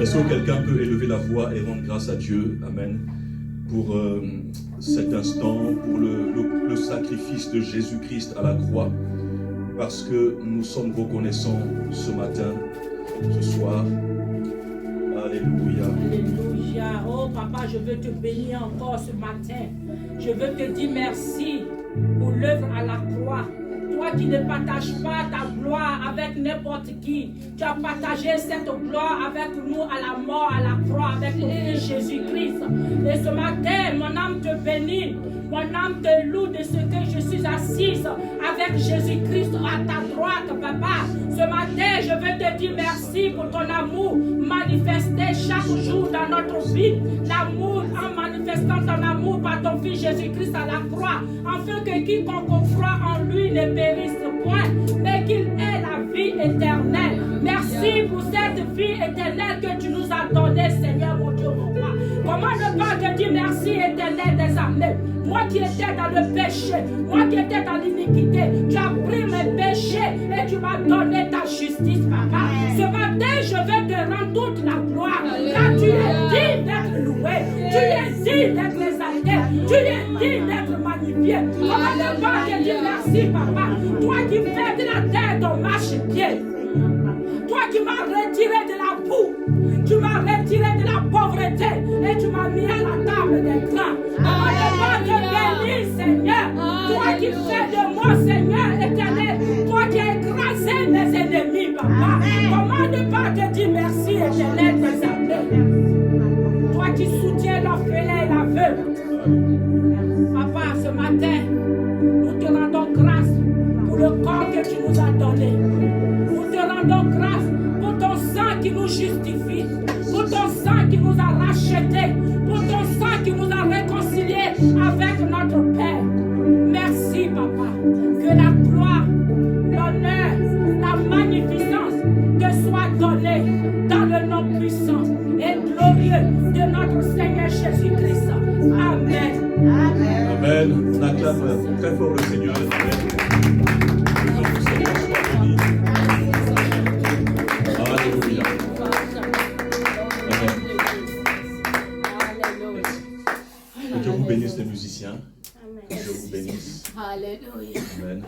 Est-ce que quelqu'un peut élever la voix et rendre grâce à Dieu, amen, pour cet instant, pour le sacrifice de Jésus-Christ à la croix, parce que nous sommes reconnaissants ce matin, ce soir. Alléluia. Alléluia. Oh papa, je veux te bénir encore ce matin. Je veux te dire merci pour l'œuvre à la croix. Toi qui ne partages pas ta gloire avec n'importe qui, tu as partagé cette gloire avec nous à la mort, à la croix, avec ton Fils Jésus-Christ. Et ce matin, mon âme te bénit. Mon âme te loue de ce que je suis assise avec Jésus-Christ à ta droite, papa. Ce matin, je veux te dire merci pour ton amour manifesté chaque jour dans notre vie. L'amour en manifestant ton amour par ton Fils Jésus-Christ à la croix, afin que quiconque croit en lui ne périsse point, mais qu'il ait la vie éternelle. Merci pour cette vie éternelle que tu nous as donnée, Seigneur mon Dieu, mon roi. Comment ne pas te dire merci, éternel des armées? Moi qui étais dans le péché, moi qui étais dans l'iniquité, tu as pris mes péchés et tu m'as donné ta justice, papa. Ce matin, je vais te rendre toute la gloire. Car tu es digne d'être loué, tu es digne d'être exalté, tu es digne d'être magnifié. Comment ne pas te dire merci, papa? Toi qui fais de la terre ton marchepied, toi qui m'as retiré de la boue, tu m'as retiré de la pauvreté et tu m'as mis à la table des grands. Comment ne pas te bénir, Seigneur? Toi qui fais de moi, Seigneur éternel, toi qui as écrasé mes ennemis, papa. Comment ne pas te dire merci, éternel des armées? Toi qui soutiens l'orphelin et l'aveugle. Papa, ce matin, nous te rendons grâce pour le corps que tu nous as donné. Nous te rendons grâce pour ton sang qui nous justifie, pour ton sang qui nous a rachetés, pour ton sang qui nous a réconciliés avec notre Père. Merci, papa. Que la gloire, l'honneur, la magnificence te soit donnée dans le nom puissant et glorieux de notre Seigneur Jésus-Christ. Amen. Amen. Amen. On acclame très fort le Seigneur. Amen. Que le Seigneur soit béni. Alléluia. Amen. Que Dieu vous bénisse les musiciens. Que Dieu vous bénisse. Alléluia. Amen.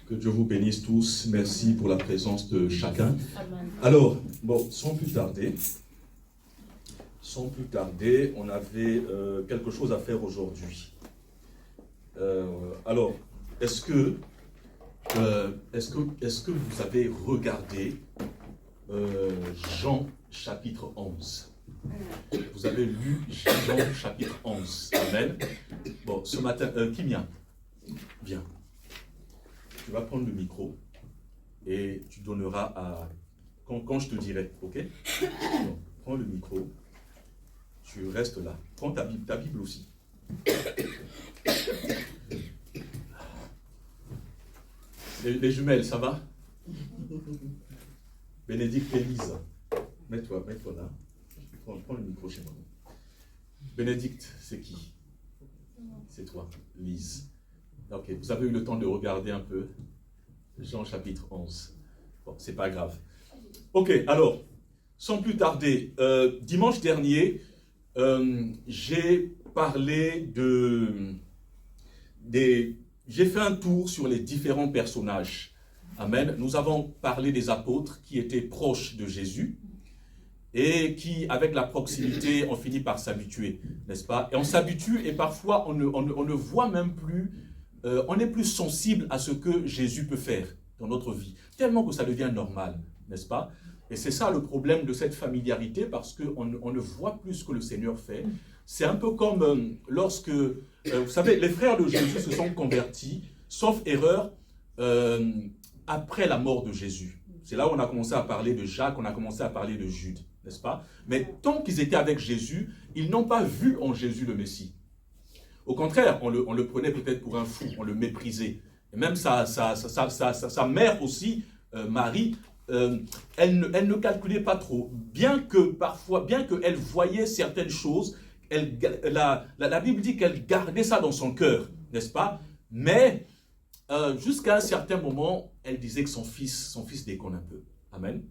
Que Dieu vous bénisse tous. Merci pour la présence de chacun. Alors, bon, sans plus tarder, on avait quelque chose à faire aujourd'hui. Alors, est-ce que vous avez regardé Jean chapitre 11? Vous avez lu Jean chapitre 11. Amen. Bon, ce matin, Kimia, viens. Tu vas prendre le micro et tu donneras à... Quand je te dirai, ok? Donc, prends le micro. Tu restes là. Prends ta Bible aussi. Les jumelles, ça va? Bénédicte et Lise, mets-toi là. Prends le micro chez moi. Bénédicte, c'est qui? C'est toi, Lise. Ok, vous avez eu le temps de regarder un peu Jean chapitre 11. Bon, c'est pas grave. Ok, alors, sans plus tarder, dimanche dernier, j'ai parlé j'ai fait un tour sur les différents personnages. Amen. Nous avons parlé des apôtres qui étaient proches de Jésus et qui, avec la proximité, ont fini par s'habituer, n'est-ce pas? Et on s'habitue et parfois on ne voit même plus, on est plus sensible à ce que Jésus peut faire dans notre vie, tellement que ça devient normal, n'est-ce pas? Et c'est ça le problème de cette familiarité, parce qu'on ne voit plus ce que le Seigneur fait. C'est un peu comme lorsque, vous savez, les frères de Jésus se sont convertis, sauf erreur, après la mort de Jésus. C'est là où on a commencé à parler de Jacques, on a commencé à parler de Jude, n'est-ce pas? Mais tant qu'ils étaient avec Jésus, ils n'ont pas vu en Jésus le Messie. Au contraire, on le prenait peut-être pour un fou, on le méprisait. Et même sa mère aussi, Marie, elle ne calculait pas trop. Bien qu'elle voyait certaines choses, la Bible dit qu'elle gardait ça dans son cœur, n'est-ce pas? Mais jusqu'à un certain moment, elle disait que son fils déconne un peu. Amen.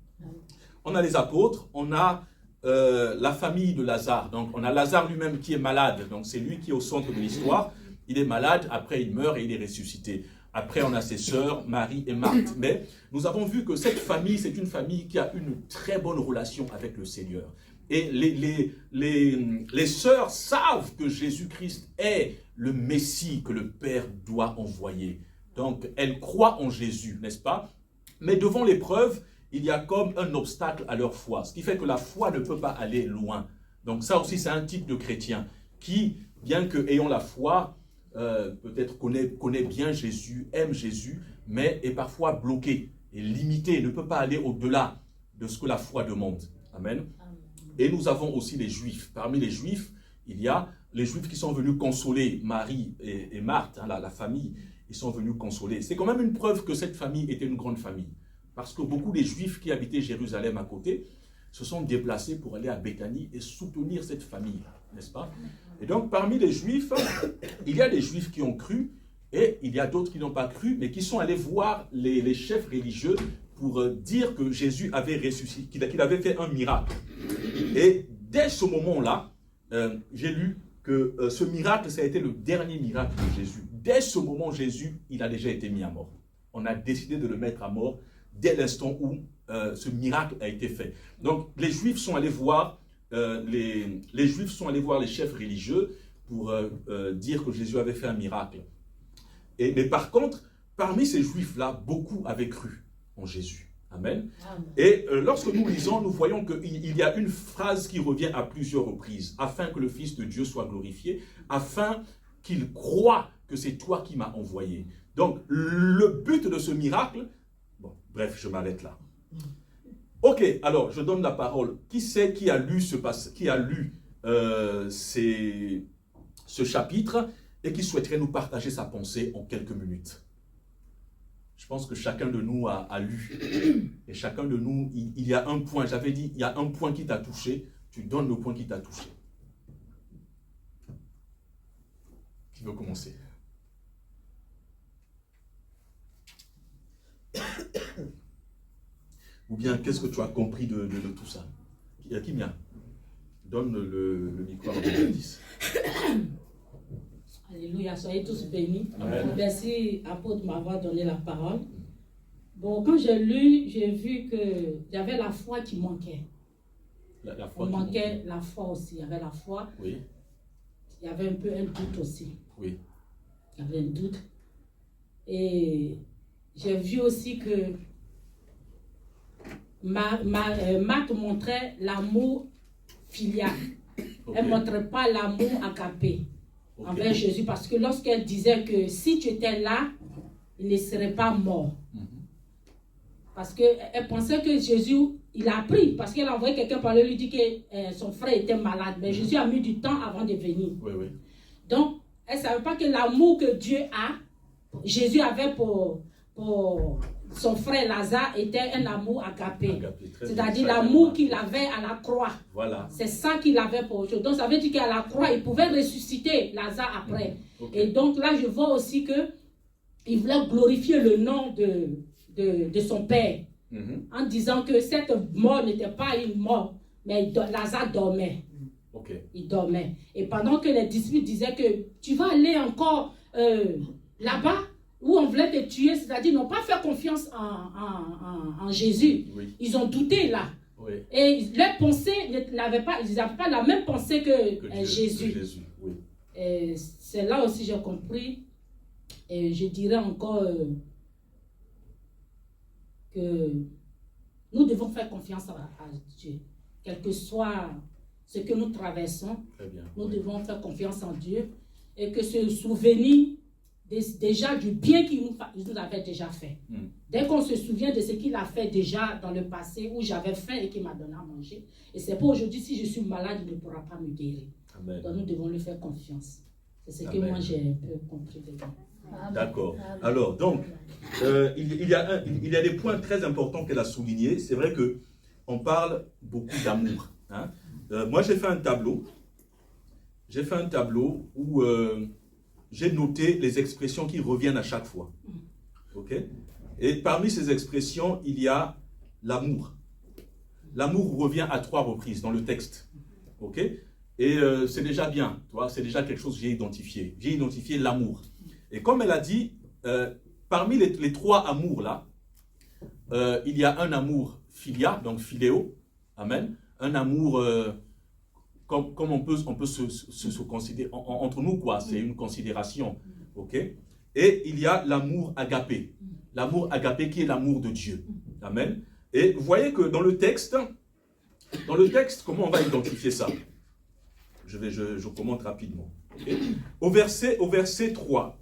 On a les apôtres, on a la famille de Lazare. Donc, on a Lazare lui-même qui est malade. Donc, c'est lui qui est au centre de l'histoire. Il est malade, après il meurt et il est ressuscité. Après, on a ses sœurs, Marie et Marthe. Mais nous avons vu que cette famille, c'est une famille qui a une très bonne relation avec le Seigneur. Et les sœurs savent que Jésus-Christ est le Messie que le Père doit envoyer. Donc, elles croient en Jésus, n'est-ce pas? Mais devant l'épreuve, il y a comme un obstacle à leur foi. Ce qui fait que la foi ne peut pas aller loin. Donc ça aussi, c'est un type de chrétien qui, bien que ayant la foi, peut-être connaît bien Jésus, aime Jésus, mais est parfois bloqué et limité, ne peut pas aller au-delà de ce que la foi demande. Amen. Et nous avons aussi les Juifs. Parmi les Juifs, il y a les Juifs qui sont venus consoler Marie et Marthe, hein, la famille. Ils sont venus consoler. C'est quand même une preuve que cette famille était une grande famille. Parce que beaucoup des Juifs qui habitaient Jérusalem à côté se sont déplacés pour aller à Béthanie et soutenir cette famille, n'est-ce pas? Et donc, parmi les Juifs, il y a des Juifs qui ont cru et il y a d'autres qui n'ont pas cru, mais qui sont allés voir les chefs religieux pour dire que Jésus avait ressuscité, qu'il avait fait un miracle. Et dès ce moment-là, j'ai lu que ce miracle, ça a été le dernier miracle de Jésus. Dès ce moment, Jésus, il a déjà été mis à mort. On a décidé de le mettre à mort dès l'instant où ce miracle a été fait. Donc, les Juifs sont allés voir les Juifs sont allés voir les chefs religieux pour dire que Jésus avait fait un miracle. Mais par contre, parmi ces Juifs-là, beaucoup avaient cru en Jésus. Amen. Amen. Et lorsque nous lisons, nous voyons qu'il y a une phrase qui revient à plusieurs reprises. Afin que le Fils de Dieu soit glorifié, afin qu'il croie que c'est toi qui m'as envoyé. Donc, le but de ce miracle... Bon, bref, je m'arrête là. Ok, alors, je donne la parole. Qui c'est qui a lu ce chapitre et qui souhaiterait nous partager sa pensée en quelques minutes? Je pense que chacun de nous a lu. Et chacun de nous, il y a un point. J'avais dit, il y a un point qui t'a touché. Tu donnes le point qui t'a touché. Qui veut commencer? Ou bien, qu'est-ce que tu as compris de tout ça? Kimia, donne le micro à Baptiste. Alléluia, soyez tous bénis. Amen. Merci, apôtre, de m'avoir donné la parole. Bon, quand j'ai lu, j'ai vu qu'il y avait la foi qui manquait. La foi qui manquait la foi aussi. Il y avait la foi. Oui. Il y avait un peu un doute aussi. Oui. Il y avait un doute. Et j'ai vu aussi que Marthe montrait l'amour filial. Okay. Elle ne montrait pas l'amour agapé envers Jésus, parce que lorsqu'elle disait que si tu étais là, il ne serait pas mort. Parce qu'elle pensait que Jésus, il a pris, parce qu'elle a envoyé quelqu'un parler, lui dit que son frère était malade, mais Jésus a mis du temps avant de venir. Oui, oui. Donc, elle ne savait pas que l'amour que Dieu a, Jésus avait pour son frère Lazare était un amour agapé. C'est-à-dire l'amour qu'il avait à la croix. Voilà. C'est ça qu'il avait pour eux. Donc ça veut dire qu'à la croix, il pouvait ressusciter Lazare après. Okay. Et donc là, je vois aussi qu'il voulait glorifier le nom de son père. En disant que cette mort n'était pas une mort, mais Lazare dormait. Okay. Il dormait. Et pendant que les disciples disaient que tu vas aller encore là-bas, où on voulait te tuer, c'est-à-dire ils n'ont pas fait confiance en Jésus. Oui. Ils ont douté là. Oui. Et leurs pensées n'avaient pas, ils n'avaient pas la même pensée que Jésus. Oui. Et c'est là aussi j'ai compris, et je dirais encore que nous devons faire confiance à Dieu. Quel que soit ce que nous traversons, nous devons faire confiance en Dieu et que ce souvenir déjà du bien qu'il nous avait déjà fait. Dès qu'on se souvient de ce qu'il a fait déjà dans le passé, où j'avais faim et qu'il m'a donné à manger, et c'est pour aujourd'hui, si je suis malade, il ne pourra pas me guérir. Amen. Donc nous devons lui faire confiance. C'est ce que moi j'ai un peu compris dedans. D'accord. Alors, donc, il y a des points très importants qu'elle a soulignés. C'est vrai qu'on parle beaucoup d'amour. Hein? Moi, j'ai fait un tableau. J'ai fait un tableau où j'ai noté les expressions qui reviennent à chaque fois. Ok? Et parmi ces expressions, il y a l'amour. l'amour revient à 3 reprises dans le texte. Ok? Et c'est déjà bien, tu vois, c'est déjà quelque chose que j'ai identifié. J'ai identifié l'amour. Et comme elle a dit, parmi les 3 amours là, il y a un amour filia, donc philéo, amen, un amour comme on peut se considérer entre nous, quoi, c'est une considération, ok? Et il y a l'amour agapé qui est l'amour de Dieu, amen. Et vous voyez que dans le texte, comment on va identifier ça? Je commente rapidement. Okay? Au verset 3,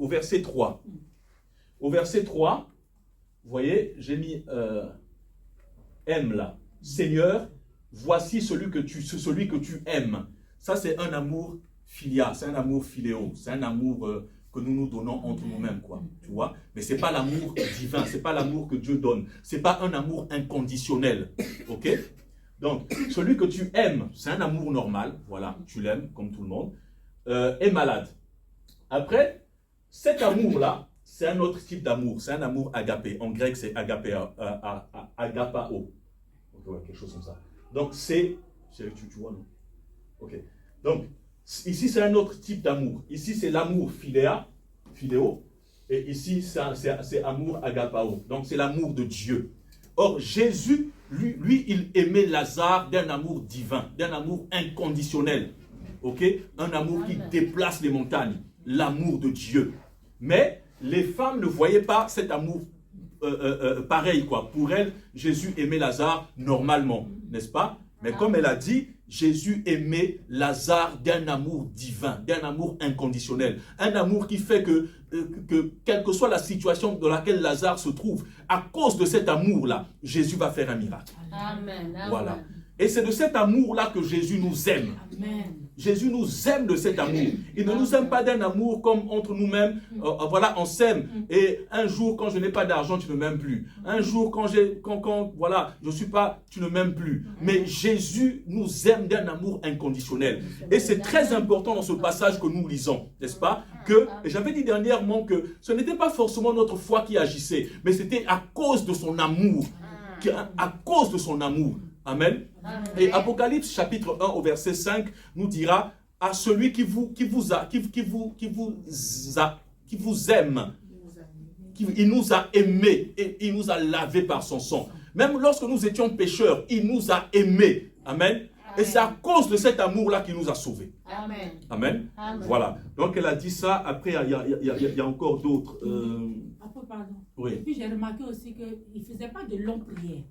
vous voyez, j'ai mis aime là. Seigneur, voici celui que tu aimes. Ça, c'est un amour filia, c'est un amour philéo, c'est un amour que nous nous donnons entre nous-mêmes, quoi. Tu vois? Mais c'est pas l'amour divin, c'est pas l'amour que Dieu donne. C'est pas un amour inconditionnel. Ok? Donc, celui que tu aimes, c'est un amour normal. Voilà, tu l'aimes comme tout le monde. Est malade. Après, cet amour-là, c'est un autre type d'amour. C'est un amour agapé. En grec, c'est agapao. Okay, ouais, quelque chose comme ça. Donc, tu vois, non? Ok. Donc, ici, c'est un autre type d'amour. Ici, c'est l'amour philéo. Et ici, c'est amour agapao. Donc, c'est l'amour de Dieu. Or, Jésus, lui, il aimait Lazare d'un amour divin, d'un amour inconditionnel. Ok? Un amour qui déplace les montagnes. L'amour de Dieu. Mais les femmes ne voyaient pas cet amour pareil, quoi. Pour elles, Jésus aimait Lazare normalement, n'est-ce pas? Mais comme elle a dit, Jésus aimait Lazare d'un amour divin, d'un amour inconditionnel. Un amour qui fait que quelle que soit la situation dans laquelle Lazare se trouve, à cause de cet amour-là, Jésus va faire un miracle. Amen. Voilà. Et c'est de cet amour-là que Jésus nous aime. Amen. Jésus nous aime de cet amour. Il ne nous aime pas d'un amour comme entre nous-mêmes. Voilà, on s'aime. Et un jour, quand je n'ai pas d'argent, tu ne m'aimes plus. Un jour, voilà, je suis pas, tu ne m'aimes plus. Mais Jésus nous aime d'un amour inconditionnel. Et c'est très important dans ce passage que nous lisons, n'est-ce pas? Et j'avais dit dernièrement que ce n'était pas forcément notre foi qui agissait, mais c'était à cause de son amour. À cause de son amour. Amen. Et Apocalypse chapitre 1 au verset 5 nous dira à celui qui vous aime, il nous a aimés et il nous a lavés par son sang. Même lorsque nous étions pécheurs, il nous a aimés. Amen. Et c'est à cause de cet amour-là qu'il nous a sauvés. Amen. Amen. Voilà. Donc elle a dit ça. Après, il y a encore d'autres. Pardon. Oui. Et puis j'ai remarqué aussi qu'il ne faisait pas de longues prières.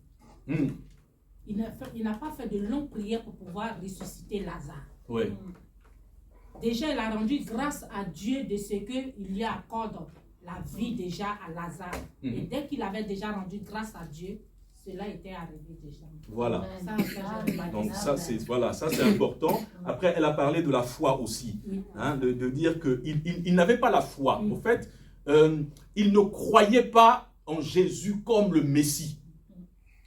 Il n'a pas fait de longues prières pour pouvoir ressusciter Lazare. Oui. Déjà, il a rendu grâce à Dieu de ce qu'il lui accorde la vie déjà à Lazare. Et dès qu'il avait déjà rendu grâce à Dieu, cela était arrivé déjà. Voilà. Donc ça, c'est c'est important. Après, elle a parlé de la foi aussi. Hein, de dire qu'il n'avait pas la foi. En fait, il ne croyait pas en Jésus comme le Messie.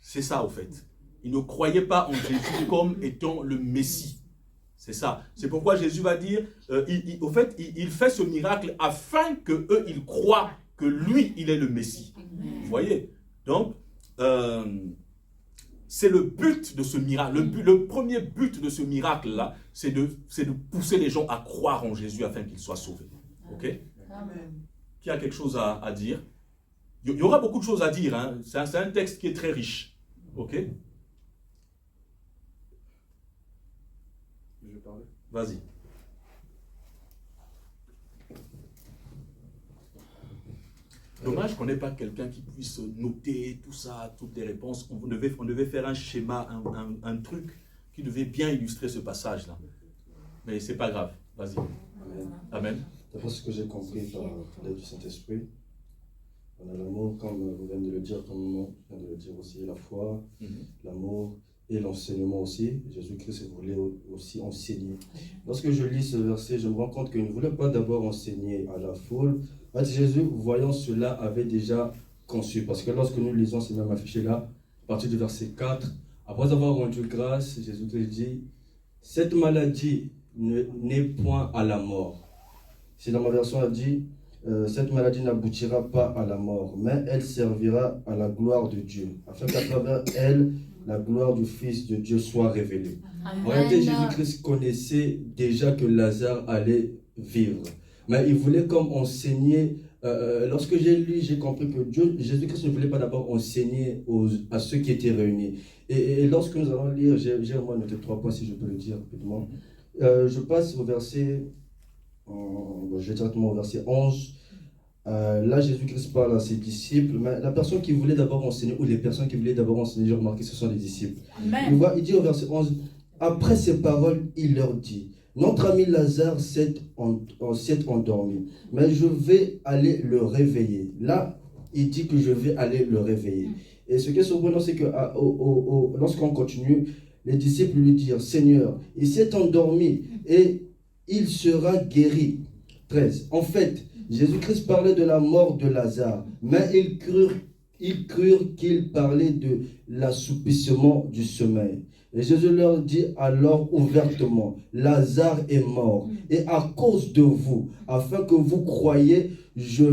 C'est ça, au fait. Il ne croyait pas en Jésus comme étant le Messie. C'est ça. C'est pourquoi Jésus va dire, au fait, il fait ce miracle afin qu'eux, ils croient que lui, il est le Messie. Vous voyez? Donc, c'est le but de ce miracle. Le premier but de ce miracle-là, c'est de pousser les gens à croire en Jésus afin qu'ils soient sauvés. Ok? Amen. Qui a quelque chose à dire? Il y aura beaucoup de choses à dire. Hein. C'est un texte qui est très riche. Ok? Je vais parler. Vas-y. Dommage qu'on n'ait pas quelqu'un qui puisse noter tout ça, toutes les réponses. On devait faire un schéma, un truc qui devait bien illustrer ce passage-là. Mais c'est pas grave. Vas-y. Amen. Amen. D'après ce que j'ai compris par l'aide du Saint-Esprit, on a l'amour, comme vous venez de le dire, comme on vient de le dire aussi, la foi, l'amour et l'enseignement aussi. Jésus-Christ voulait aussi enseigner. Lorsque je lis ce verset, je me rends compte qu'il ne voulait pas d'abord enseigner à la foule. En fait, Jésus, voyant cela, avait déjà conçu. Parce que lorsque nous lisons ces mêmes affichés-là, à partir du verset 4, après avoir rendu grâce, Jésus-Christ dit, cette maladie n'est point à la mort. Si dans ma version a dit, cette maladie n'aboutira pas à la mort, mais elle servira à la gloire de Dieu, afin qu'à travers elle, la gloire du Fils de Dieu soit révélée. Amen. En réalité, Jésus-Christ connaissait déjà que Lazare allait vivre. Mais il voulait comme enseigner. Lorsque j'ai lu, j'ai compris que Jésus-Christ ne voulait pas d'abord enseigner à ceux qui étaient réunis. Et lorsque nous allons lire, j'ai au moins noté 3 points, si je peux le dire rapidement. Je passe au verset, je vais directement au verset 11. Là, Jésus-Christ parle à ses disciples, mais la personne qui voulait d'abord enseigner, ou les personnes qui voulaient d'abord enseigner, j'ai remarqué que ce sont les disciples. Amen. Il dit au verset 11, après ces paroles, il leur dit, notre ami Lazare s'est endormi, mais je vais aller le réveiller. Là, il dit que je vais aller le réveiller. Et ce qui est surprenant, c'est que lorsqu'on continue, les disciples lui disent, Seigneur, il s'est endormi et il sera guéri. 13. En fait, Jésus-Christ parlait de la mort de Lazare, mais ils crurent qu'il parlait de l'assoupissement du sommeil. Et Jésus leur dit alors ouvertement, Lazare est mort, et à cause de vous, afin que vous croyiez, je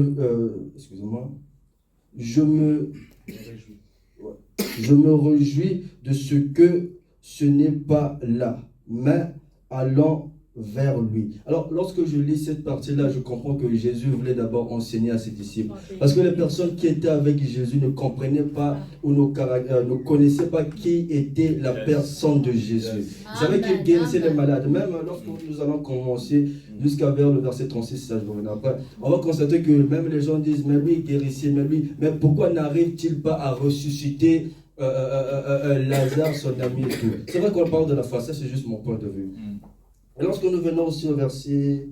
me réjouis de ce que ce n'est pas là, mais allant vers lui. Alors, lorsque je lis cette partie-là, je comprends que Jésus voulait d'abord enseigner à ses disciples. Parce que les personnes qui étaient avec Jésus ne comprenaient pas ou ne connaissaient pas qui était la personne de Jésus. Vous savez qu'il guérissait les malades. Même lorsque nous allons commencer jusqu'à vers le verset 36, ça je reviens après, on va constater que même les gens disent, mais lui, guérissait, mais pourquoi n'arrive-t-il pas à ressusciter Lazare, son ami et tout. C'est vrai qu'on parle de la foi, ça c'est juste mon point de vue. Et lorsque nous venons aussi au verset,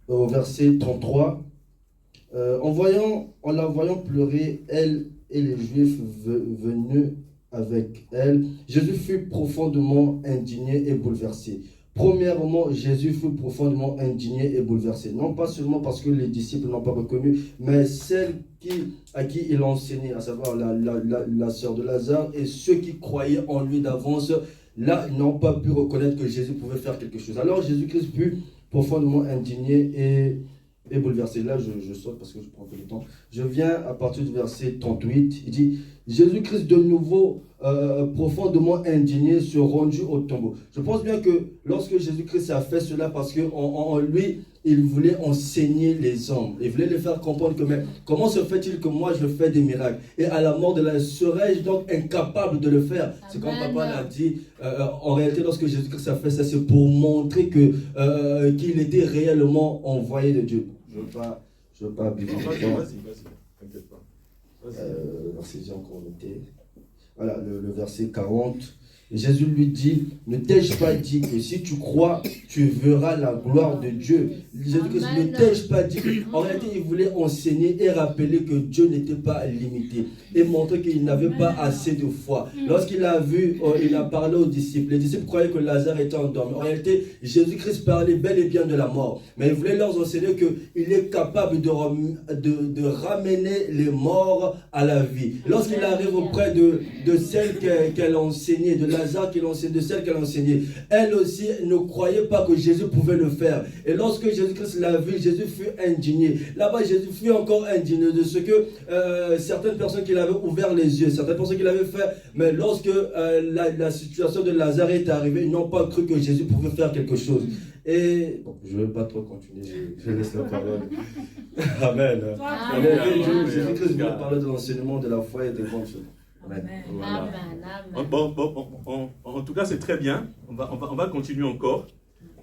au verset 33, en la voyant pleurer, elle et les Juifs venus avec elle, Jésus fut profondément indigné et bouleversé. Premièrement, Jésus fut profondément indigné et bouleversé. Non pas seulement parce que les disciples n'ont pas reconnu, mais celle à qui il enseignait, à savoir la sœur de Lazare, et ceux qui croyaient en lui d'avance, là, n'ont pas pu reconnaître que Jésus pouvait faire quelque chose. Alors Jésus-Christ fut profondément indigné et bouleversé. Là, je saute parce que je prends peu de temps. Je viens à partir du verset 38. Il dit, Jésus-Christ de nouveau profondément indigné se rendit au tombeau. Je pense bien que lorsque Jésus-Christ a fait cela, parce qu'en lui, il voulait enseigner les hommes. Il voulait les faire comprendre que, mais comment se fait-il que moi je fais des miracles? Et à la mort de la serais-je donc incapable de le faire? C'est comme papa l'a dit. En réalité, lorsque Jésus-Christ a fait ça, c'est pour montrer qu'il était réellement envoyé de Dieu. Je ne veux pas abuser. Vas-y, t'inquiète pas. Verset, j'ai encore noté. Voilà, le verset 40. Jésus lui dit, ne t'ai-je pas dit que si tu crois, tu verras la gloire de Dieu? Jésus-Christ, ne t'ai-je pas dit que... En réalité, il voulait enseigner et rappeler que Dieu n'était pas limité et montrer qu'il n'avait pas assez de foi. Lorsqu'il a vu, il a parlé aux disciples. Les disciples croyaient que Lazare était endormi. En réalité, Jésus-Christ parlait bel et bien de la mort. Mais il voulait leur enseigner qu'il est capable de ramener les morts à la vie. Lorsqu'il arrive auprès de celle qu'elle enseignait, de Lazare qu'il enseignait, de celle qu'elle enseignait, elle aussi ne croyait pas que Jésus pouvait le faire. Et lorsque Jésus-Christ l'a vu, Jésus fut indigné. Là-bas, Jésus fut encore indigné de ce que certaines personnes qui l'avaient ouvert les yeux, certaines personnes qui l'avaient fait, mais lorsque la situation de Lazare est arrivée, ils n'ont pas cru que Jésus pouvait faire quelque chose. Et bon, je ne vais pas trop continuer, je laisse la parole. Amen. Jésus-Christ voulait parler de l'enseignement de la foi et des grandes choses. Amen. Voilà. Amen. Bon, en tout cas, c'est très bien. On va continuer encore.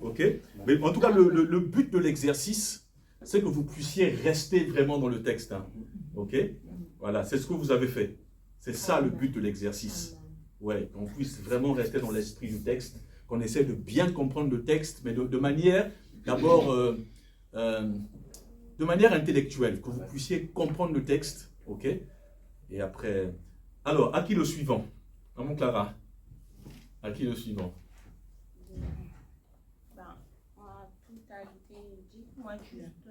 Ok. Mais en tout cas, le but de l'exercice, c'est que vous puissiez rester vraiment dans le texte. Hein. Ok. Voilà, c'est ce que vous avez fait. C'est ça le but de l'exercice. Ouais, qu'on puisse vraiment rester dans l'esprit du texte, qu'on essaie de bien comprendre le texte, mais de manière, d'abord, de manière intellectuelle, que vous puissiez comprendre le texte. Ok. Et après. Alors, à qui le suivant? Maman Clara, à qui le suivant? Tout a été dit, moi juste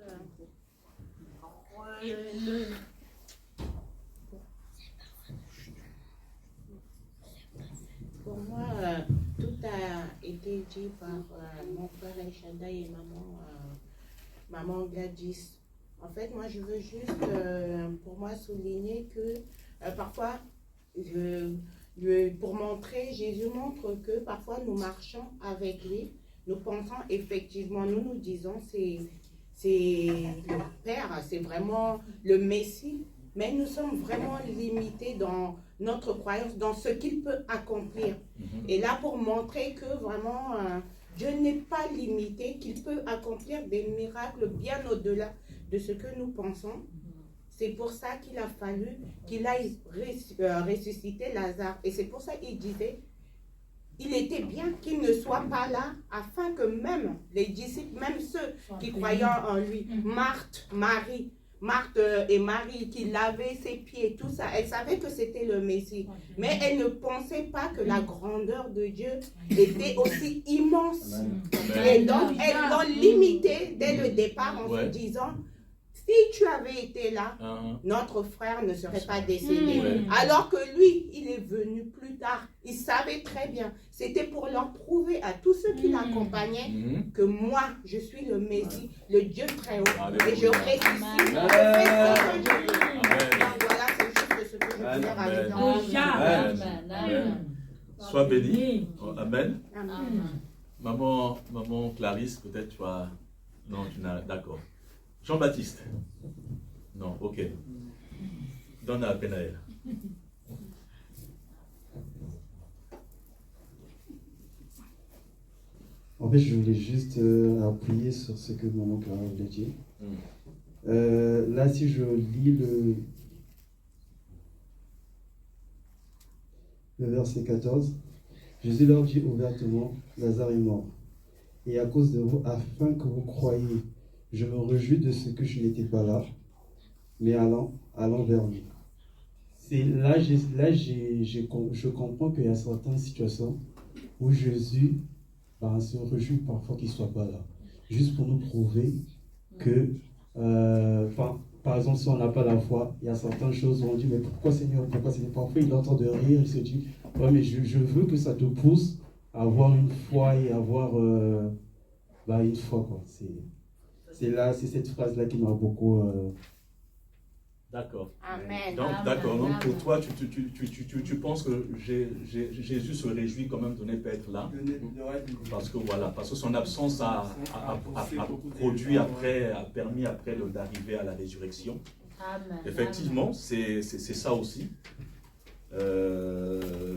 pour moi, tout a été dit par mon frère Eshada et maman Gladys. En fait, moi, je veux juste, pour moi, souligner que parfois, pour montrer, Jésus montre que parfois nous marchons avec lui, nous pensons effectivement, nous nous disons, c'est le Père, c'est vraiment le Messie, mais nous sommes vraiment limités dans notre croyance, dans ce qu'il peut accomplir. Et là, pour montrer que vraiment, Dieu n'est pas limité, qu'il peut accomplir des miracles bien au-delà de ce que nous pensons. C'est pour ça qu'il a fallu qu'il aille ressusciter Lazare. Et c'est pour ça qu'il disait, il était bien qu'il ne soit pas là, afin que même les disciples, même ceux qui croyaient en lui, Marthe et Marie, qui lavaient ses pieds, tout ça, elles savaient que c'était le Messie. Mais elles ne pensaient pas que la grandeur de Dieu était aussi immense. Et donc, elles l'ont limité dès le départ en se disant, si tu avais été là, notre frère ne serait pas décédé. Alors que lui, il est venu plus tard. Il savait très bien. C'était pour leur prouver à tous ceux qui l'accompagnaient que moi, je suis le Messie, le Dieu très haut. Et je ressuscite. Donc voilà, c'est juste ce que je voulais rajouter. Amen. Sois béni. Amen. Amen. Maman Clarisse, peut-être tu vas... Non, tu n'as... D'accord. Jean-Baptiste. Non, ok. Donne à Penaël. En fait, je voulais juste appuyer sur ce que maman Clara voulait dire. Là, si je lis le verset 14, Jésus leur dit ouvertement, Lazare est mort. Et à cause de vous, afin que vous croyiez, je me réjouis de ce que je n'étais pas là, mais allant vers lui. Je comprends qu'il y a certaines situations où Jésus se réjouit parfois qu'il ne soit pas là. Juste pour nous prouver que, par exemple, si on n'a pas la foi, il y a certaines choses où on dit, mais pourquoi Seigneur, parfois il entend de rire, il se dit, ouais, mais je veux que ça te pousse à avoir une foi et avoir une foi, quoi. C'est cette phrase-là qui m'a beaucoup... D'accord. Amen. Donc, d'accord. Donc, pour toi, tu penses que Jésus se réjouit quand même de ne pas être là. Parce que son absence a produit après, a permis après d'arriver à la résurrection. Amen. Effectivement, c'est ça aussi.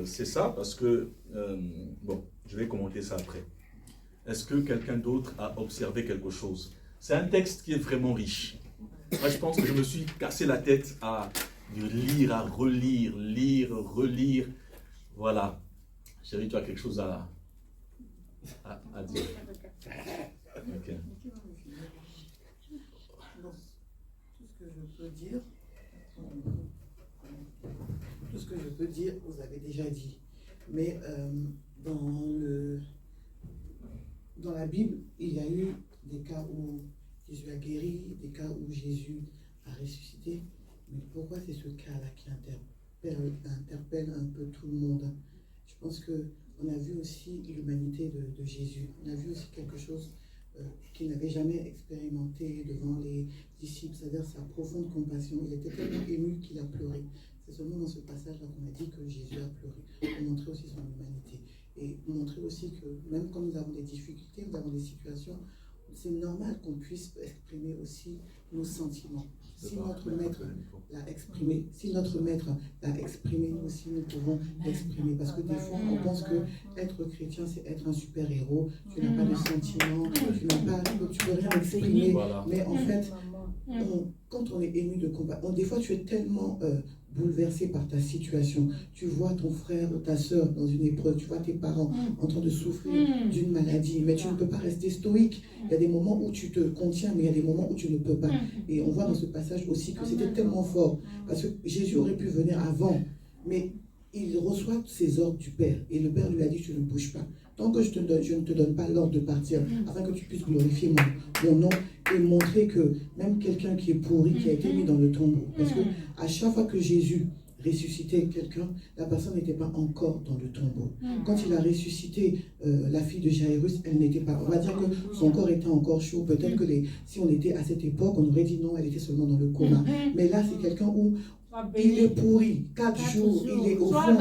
C'est ça parce que, bon, je vais commenter ça après. Est-ce que quelqu'un d'autre a observé quelque chose? C'est un texte qui est vraiment riche. Moi, je pense que je me suis cassé la tête à lire, à relire, lire, relire. Voilà. Chérie, tu as quelque chose à dire? Ok. Bon, tout ce que je peux dire, vous avez déjà dit. Mais dans la Bible, il y a eu des cas où Jésus a guéri, des cas où Jésus a ressuscité. Mais pourquoi c'est ce cas-là qui interpelle un peu tout le monde? Je pense qu'on a vu aussi l'humanité de Jésus. On a vu aussi quelque chose qu'il n'avait jamais expérimenté devant les disciples, c'est-à-dire sa profonde compassion. Il était tellement ému qu'il a pleuré. C'est seulement dans ce passage-là qu'on a dit que Jésus a pleuré, pour montrer aussi son humanité. Et montrer aussi que même quand nous avons des difficultés, nous avons des situations, c'est normal qu'on puisse exprimer aussi nos sentiments. Si notre maître l'a exprimé, nous aussi nous pouvons l'exprimer. Parce que des fois, on pense que être chrétien, c'est être un super-héros. Tu n'as pas de sentiments, tu peux rien exprimer. Mais en fait, quand on est ému de combat, des fois tu es tellement bouleversé par ta situation. Tu vois ton frère ou ta soeur dans une épreuve, tu vois tes parents en train de souffrir d'une maladie, mais tu ne peux pas rester stoïque. Il y a des moments où tu te contiens, mais il y a des moments où tu ne peux pas. Et on voit dans ce passage aussi que c'était tellement fort, parce que Jésus aurait pu venir avant, mais il reçoit ses ordres du Père, et le Père lui a dit, tu ne bouges pas. Tant que je ne te donne pas l'ordre de partir, afin que tu puisses glorifier mon nom, et montrer que même quelqu'un qui est pourri, qui a été mis dans le tombeau, parce que à chaque fois que Jésus ressuscité quelqu'un, la personne n'était pas encore dans le tombeau. Quand il a ressuscité la fille de Jairus, elle n'était pas... On va dire que son corps était encore chaud. Peut-être que si on était à cette époque, on aurait dit non, elle était seulement dans le coma. Mais là, c'est quelqu'un où il est pourri. 4 jours, il est au fond. En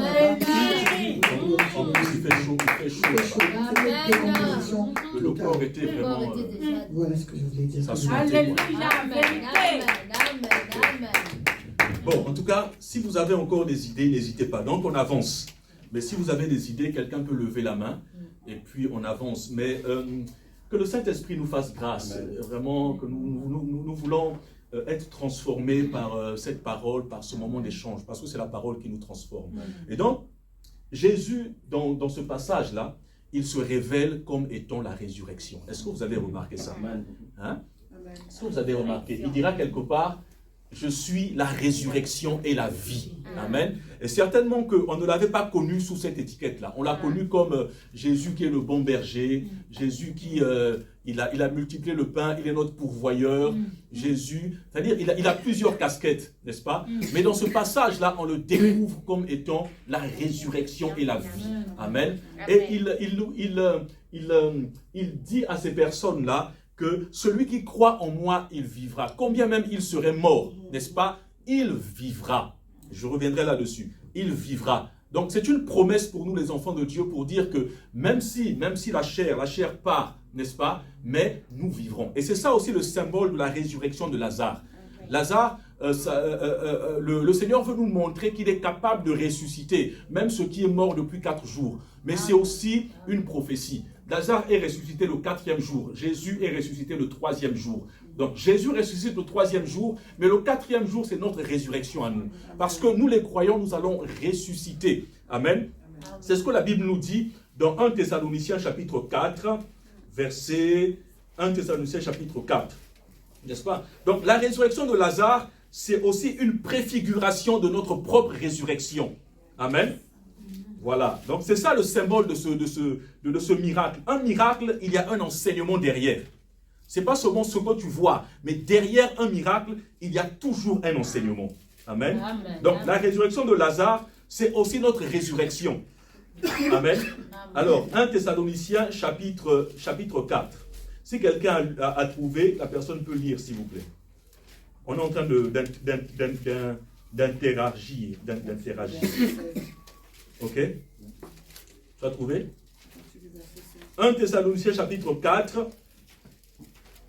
plus, il fait chaud, il fait chaud. Le corps était vraiment... Voilà ce que je voulais dire. Ça souhaitait, Alléluia, quoi. vérité. Bon, en tout cas, si vous avez encore des idées, n'hésitez pas. Donc, on avance. Mais si vous avez des idées, quelqu'un peut lever la main et puis on avance. Mais que le Saint-Esprit nous fasse grâce. Vraiment, que nous voulons être transformés par cette parole, par ce moment d'échange, parce que c'est la parole qui nous transforme. Et donc, Jésus, dans ce passage-là, il se révèle comme étant la résurrection. Est-ce que vous avez remarqué ça? Hein? Est-ce que vous avez remarqué? Il dira quelque part, je suis la résurrection et la vie. Amen. Et certainement qu'on ne l'avait pas connu sous cette étiquette-là. On l'a connu comme Jésus qui est le bon berger, Jésus qui il a multiplié le pain, il est notre pourvoyeur, Jésus, c'est-à-dire il a plusieurs casquettes, n'est-ce pas? Mais dans ce passage-là, on le découvre comme étant la résurrection et la vie. Amen. Et il dit à ces personnes-là que celui qui croit en moi, il vivra. Combien même il serait mort, n'est-ce pas? Il vivra. Je reviendrai là-dessus. Il vivra. Donc c'est une promesse pour nous les enfants de Dieu pour dire que même si la chair part, n'est-ce pas? Mais nous vivrons. Et c'est ça aussi le symbole de la résurrection de Lazare. Lazare, le Seigneur veut nous montrer qu'il est capable de ressusciter, même ce qui est mort depuis 4 jours. Mais c'est aussi une prophétie. Lazare est ressuscité le 4e jour. Jésus est ressuscité le 3e jour. Donc Jésus ressuscite le 3e jour, mais le 4e jour, c'est notre résurrection à nous. Parce que nous les croyants, nous allons ressusciter. Amen. C'est ce que la Bible nous dit dans 1 Thessaloniciens chapitre 4, verset 1 Thessaloniciens chapitre 4. N'est-ce pas? Donc la résurrection de Lazare, c'est aussi une préfiguration de notre propre résurrection. Amen. Voilà, donc c'est ça le symbole de ce miracle. Un miracle, il y a un enseignement derrière. Ce n'est pas seulement ce que tu vois, mais derrière un miracle, il y a toujours un enseignement. Amen. Amen. Donc la résurrection de Lazare, c'est aussi notre résurrection. Amen. Alors, 1 Thessaloniciens chapitre 4. Si quelqu'un a trouvé, la personne peut lire, s'il vous plaît. On est en train d'interagir. Ok? Tu as trouvé? 1 Thessaloniciens chapitre 4,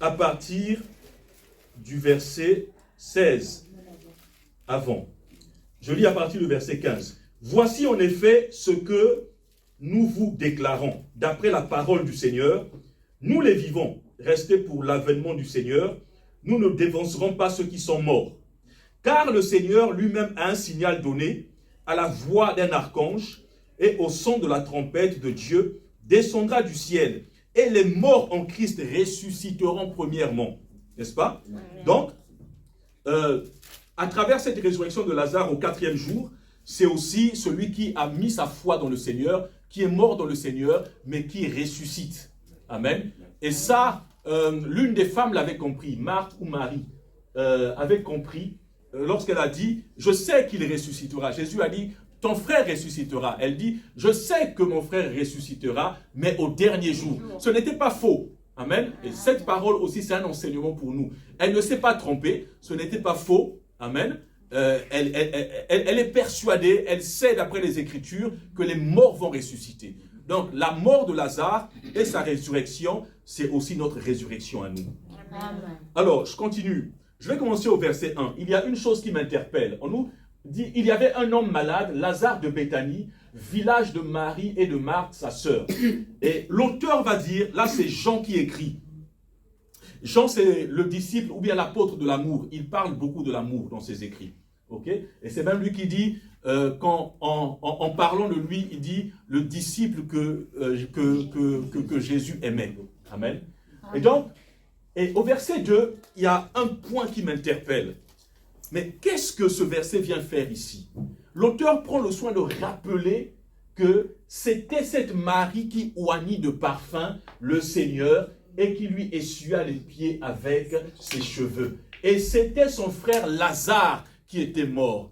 à partir du verset 16. Avant. Je lis à partir du verset 15. Voici en effet ce que nous vous déclarons. D'après la parole du Seigneur, nous les vivons, restés pour l'avènement du Seigneur, nous ne dévancerons pas ceux qui sont morts. Car le Seigneur lui-même a un signal donné, à la voix d'un archange et au son de la trompette de Dieu, descendra du ciel, et les morts en Christ ressusciteront premièrement. N'est-ce pas? Donc, à travers cette résurrection de Lazare au 4e jour, c'est aussi celui qui a mis sa foi dans le Seigneur, qui est mort dans le Seigneur, mais qui ressuscite. Amen. Et ça, l'une des femmes l'avait compris, Marthe ou Marie, avait compris lorsqu'elle a dit, je sais qu'il ressuscitera. Jésus a dit, ton frère ressuscitera. Elle dit, je sais que mon frère ressuscitera, mais au dernier jour. Ce n'était pas faux. Amen. Et cette parole aussi, c'est un enseignement pour nous. Elle ne s'est pas trompée, ce n'était pas faux. Amen. Elle est persuadée, elle sait d'après les Écritures que les morts vont ressusciter. Donc, la mort de Lazare et sa résurrection, c'est aussi notre résurrection à nous. Amen. Alors, je continue. Je vais commencer au verset 1. Il y a une chose qui m'interpelle. On nous dit, il y avait un homme malade, Lazare de Béthanie, village de Marie et de Marthe, sa sœur. Et l'auteur va dire, là c'est Jean qui écrit. Jean, c'est le disciple ou bien l'apôtre de l'amour. Il parle beaucoup de l'amour dans ses écrits. Okay? Et c'est même lui qui dit, en parlant de lui, il dit le disciple que Jésus aimait. Amen. Et donc, au verset 2, il y a un point qui m'interpelle. Mais qu'est-ce que ce verset vient faire ici? L'auteur prend le soin de rappeler que c'était cette Marie qui oignit de parfum le Seigneur et qui lui essuya les pieds avec ses cheveux. Et c'était son frère Lazare qui était mort.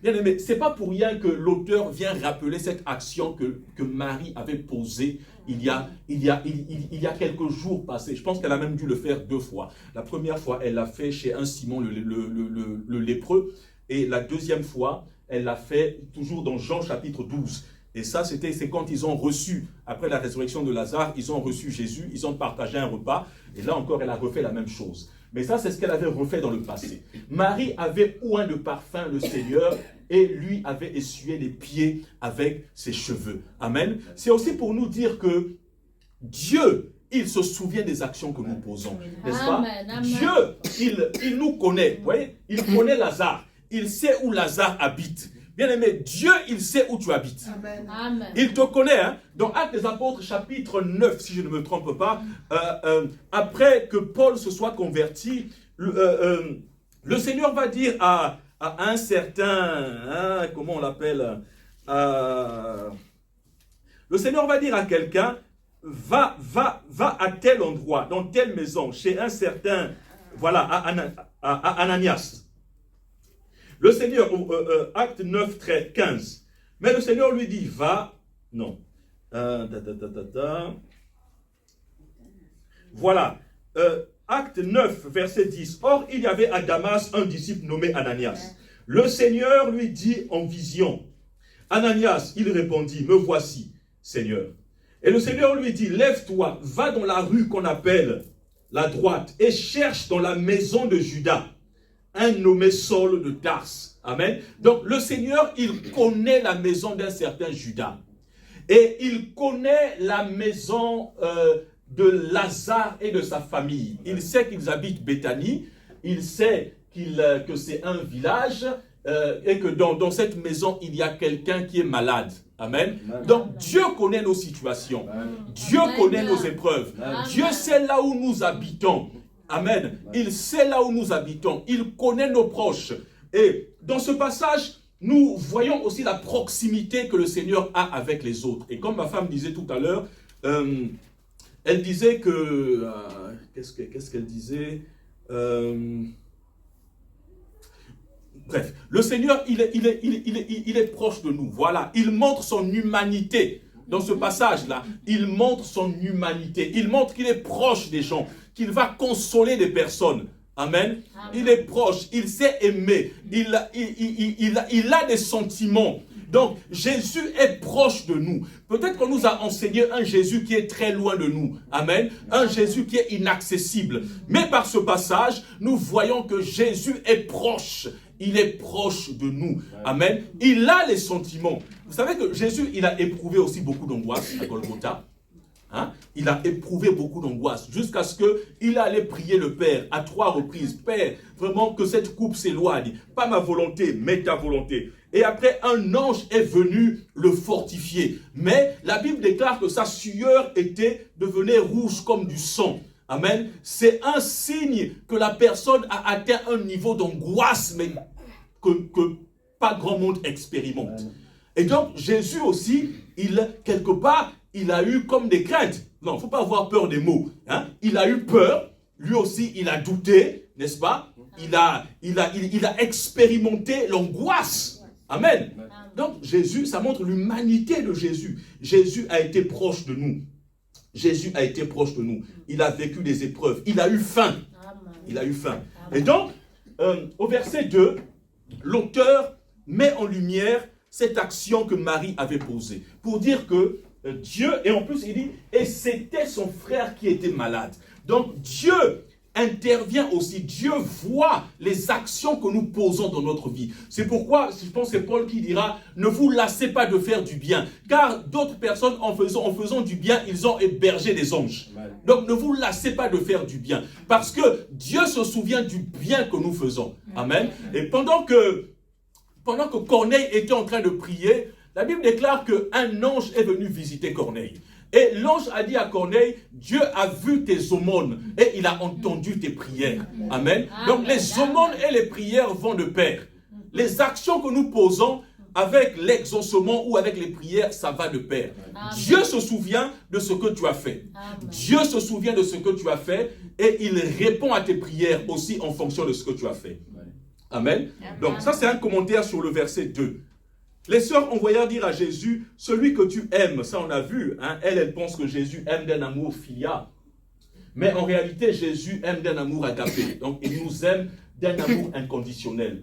Bien aimé, ce n'est pas pour rien que l'auteur vient rappeler cette action que Marie avait posée il y a quelques jours passés. Je pense qu'elle a même dû le faire 2 fois. La première fois, elle l'a fait chez un Simon le lépreux. Et la deuxième fois, elle l'a fait toujours dans Jean chapitre 12. Et ça, c'est quand ils ont reçu, après la résurrection de Lazare, ils ont reçu Jésus, ils ont partagé un repas. Et là encore, elle a refait la même chose. Mais ça, c'est ce qu'elle avait refait dans le passé. Marie avait oint de parfum le Seigneur et lui avait essuyé les pieds avec ses cheveux. Amen. C'est aussi pour nous dire que Dieu, il se souvient des actions que nous posons. N'est-ce pas? Amen. Dieu, il nous connaît. Vous voyez? Il connaît Lazare. Il sait où Lazare habite. Bien-aimé, Dieu, il sait où tu habites. Amen. Amen. Il te connaît. Hein? Dans Actes des Apôtres, chapitre 9, si je ne me trompe pas, après que Paul se soit converti, le Seigneur va dire à un certain, comment on l'appelle, le Seigneur va dire à quelqu'un, va à tel endroit, dans telle maison, chez un certain, voilà, à Ananias. Le Seigneur, acte 9, 15. Mais le Seigneur lui dit, va, non. Voilà. Acte 9, verset 10. Or, il y avait à Damas un disciple nommé Ananias. Le Seigneur lui dit en vision, Ananias, il répondit, me voici, Seigneur. Et le Seigneur lui dit, lève-toi, va dans la rue qu'on appelle la droite et cherche dans la maison de Judas un nommé Saul de Tarse. Amen. Donc le Seigneur, il connaît la maison d'un certain Judas. Et il connaît la maison de Lazare et de sa famille. Il sait qu'ils habitent Béthanie. Il sait que c'est un village et que dans cette maison, il y a quelqu'un qui est malade. Amen. Donc Dieu connaît nos situations. Dieu connaît nos épreuves. Dieu sait là où nous habitons. Amen. Il sait là où nous habitons. Il connaît nos proches. Et dans ce passage, nous voyons aussi la proximité que le Seigneur a avec les autres. Et comme ma femme disait tout à l'heure, elle disait que... qu'est-ce qu'elle disait Bref, le Seigneur, il est proche de nous. Voilà, il montre son humanité. Dans ce passage-là, il montre son humanité. Il montre qu'il est proche des gens, qu'il va consoler des personnes. Amen. Amen. Il est proche, il sait aimer, il a des sentiments. Donc, Jésus est proche de nous. Peut-être qu'on nous a enseigné un Jésus qui est très loin de nous. Amen. Un Jésus qui est inaccessible. Mais par ce passage, nous voyons que Jésus est proche. Il est proche de nous. Amen. Il a les sentiments. Vous savez que Jésus, il a éprouvé aussi beaucoup d'angoisse à Golgotha. Hein? Il a éprouvé beaucoup d'angoisse jusqu'à ce qu'il allait prier le Père à 3 reprises. Père, vraiment que cette coupe s'éloigne. Pas ma volonté, mais ta volonté. Et après, un ange est venu le fortifier. Mais la Bible déclare que sa sueur devenait rouge comme du sang. Amen. C'est un signe que la personne a atteint un niveau d'angoisse, mais que pas grand monde expérimente. Et donc, Jésus aussi, quelque part, il a eu comme des craintes. Non, il ne faut pas avoir peur des mots. Hein? Il a eu peur. Lui aussi, il a douté, n'est-ce pas? Il a expérimenté l'angoisse. Amen. Donc, Jésus, ça montre l'humanité de Jésus. Jésus a été proche de nous. Jésus a été proche de nous. Il a vécu des épreuves. Il a eu faim. Il a eu faim. Et donc, au verset 2, l'auteur met en lumière cette action que Marie avait posée. Pour dire que Dieu, et en plus il dit, et c'était son frère qui était malade. Donc Dieu intervient aussi. Dieu voit les actions que nous posons dans notre vie. C'est pourquoi, je pense que c'est Paul qui dira, ne vous lassez pas de faire du bien. Car d'autres personnes, en faisant du bien, ils ont hébergé des anges. Donc ne vous lassez pas de faire du bien. Parce que Dieu se souvient du bien que nous faisons. Amen. Et pendant que Corneille était en train de prier, la Bible déclare qu'un ange est venu visiter Corneille. Et l'ange a dit à Corneille, Dieu a vu tes aumônes et il a entendu tes prières. Amen. Donc les aumônes et les prières vont de pair. Les actions que nous posons avec l'exaucement ou avec les prières, ça va de pair. Amen. Dieu se souvient de ce que tu as fait. Amen. Dieu se souvient de ce que tu as fait et il répond à tes prières aussi en fonction de ce que tu as fait. Amen. Donc ça c'est un commentaire sur le verset 2. Les sœurs envoyèrent dire à Jésus, celui que tu aimes, ça on a vu, hein, elle pense que Jésus aime d'un amour filial. Mais en réalité, Jésus aime d'un amour agapé. Donc il nous aime d'un amour inconditionnel.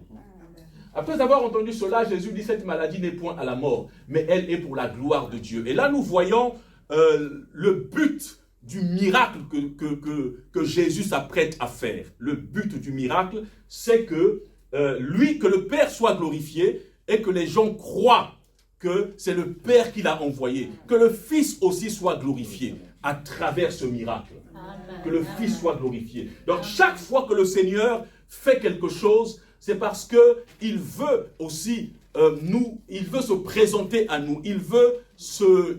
Après avoir entendu cela, Jésus dit, cette maladie n'est point à la mort, mais elle est pour la gloire de Dieu. Et là nous voyons le but du miracle que Jésus s'apprête à faire. Le but du miracle, c'est que que le Père soit glorifié et que les gens croient que c'est le Père qui l'a envoyé. Que le Fils aussi soit glorifié à travers ce miracle. Amen. Que le Fils soit glorifié. Donc chaque fois que le Seigneur fait quelque chose, c'est parce qu'il veut aussi il veut se présenter à nous. Il veut se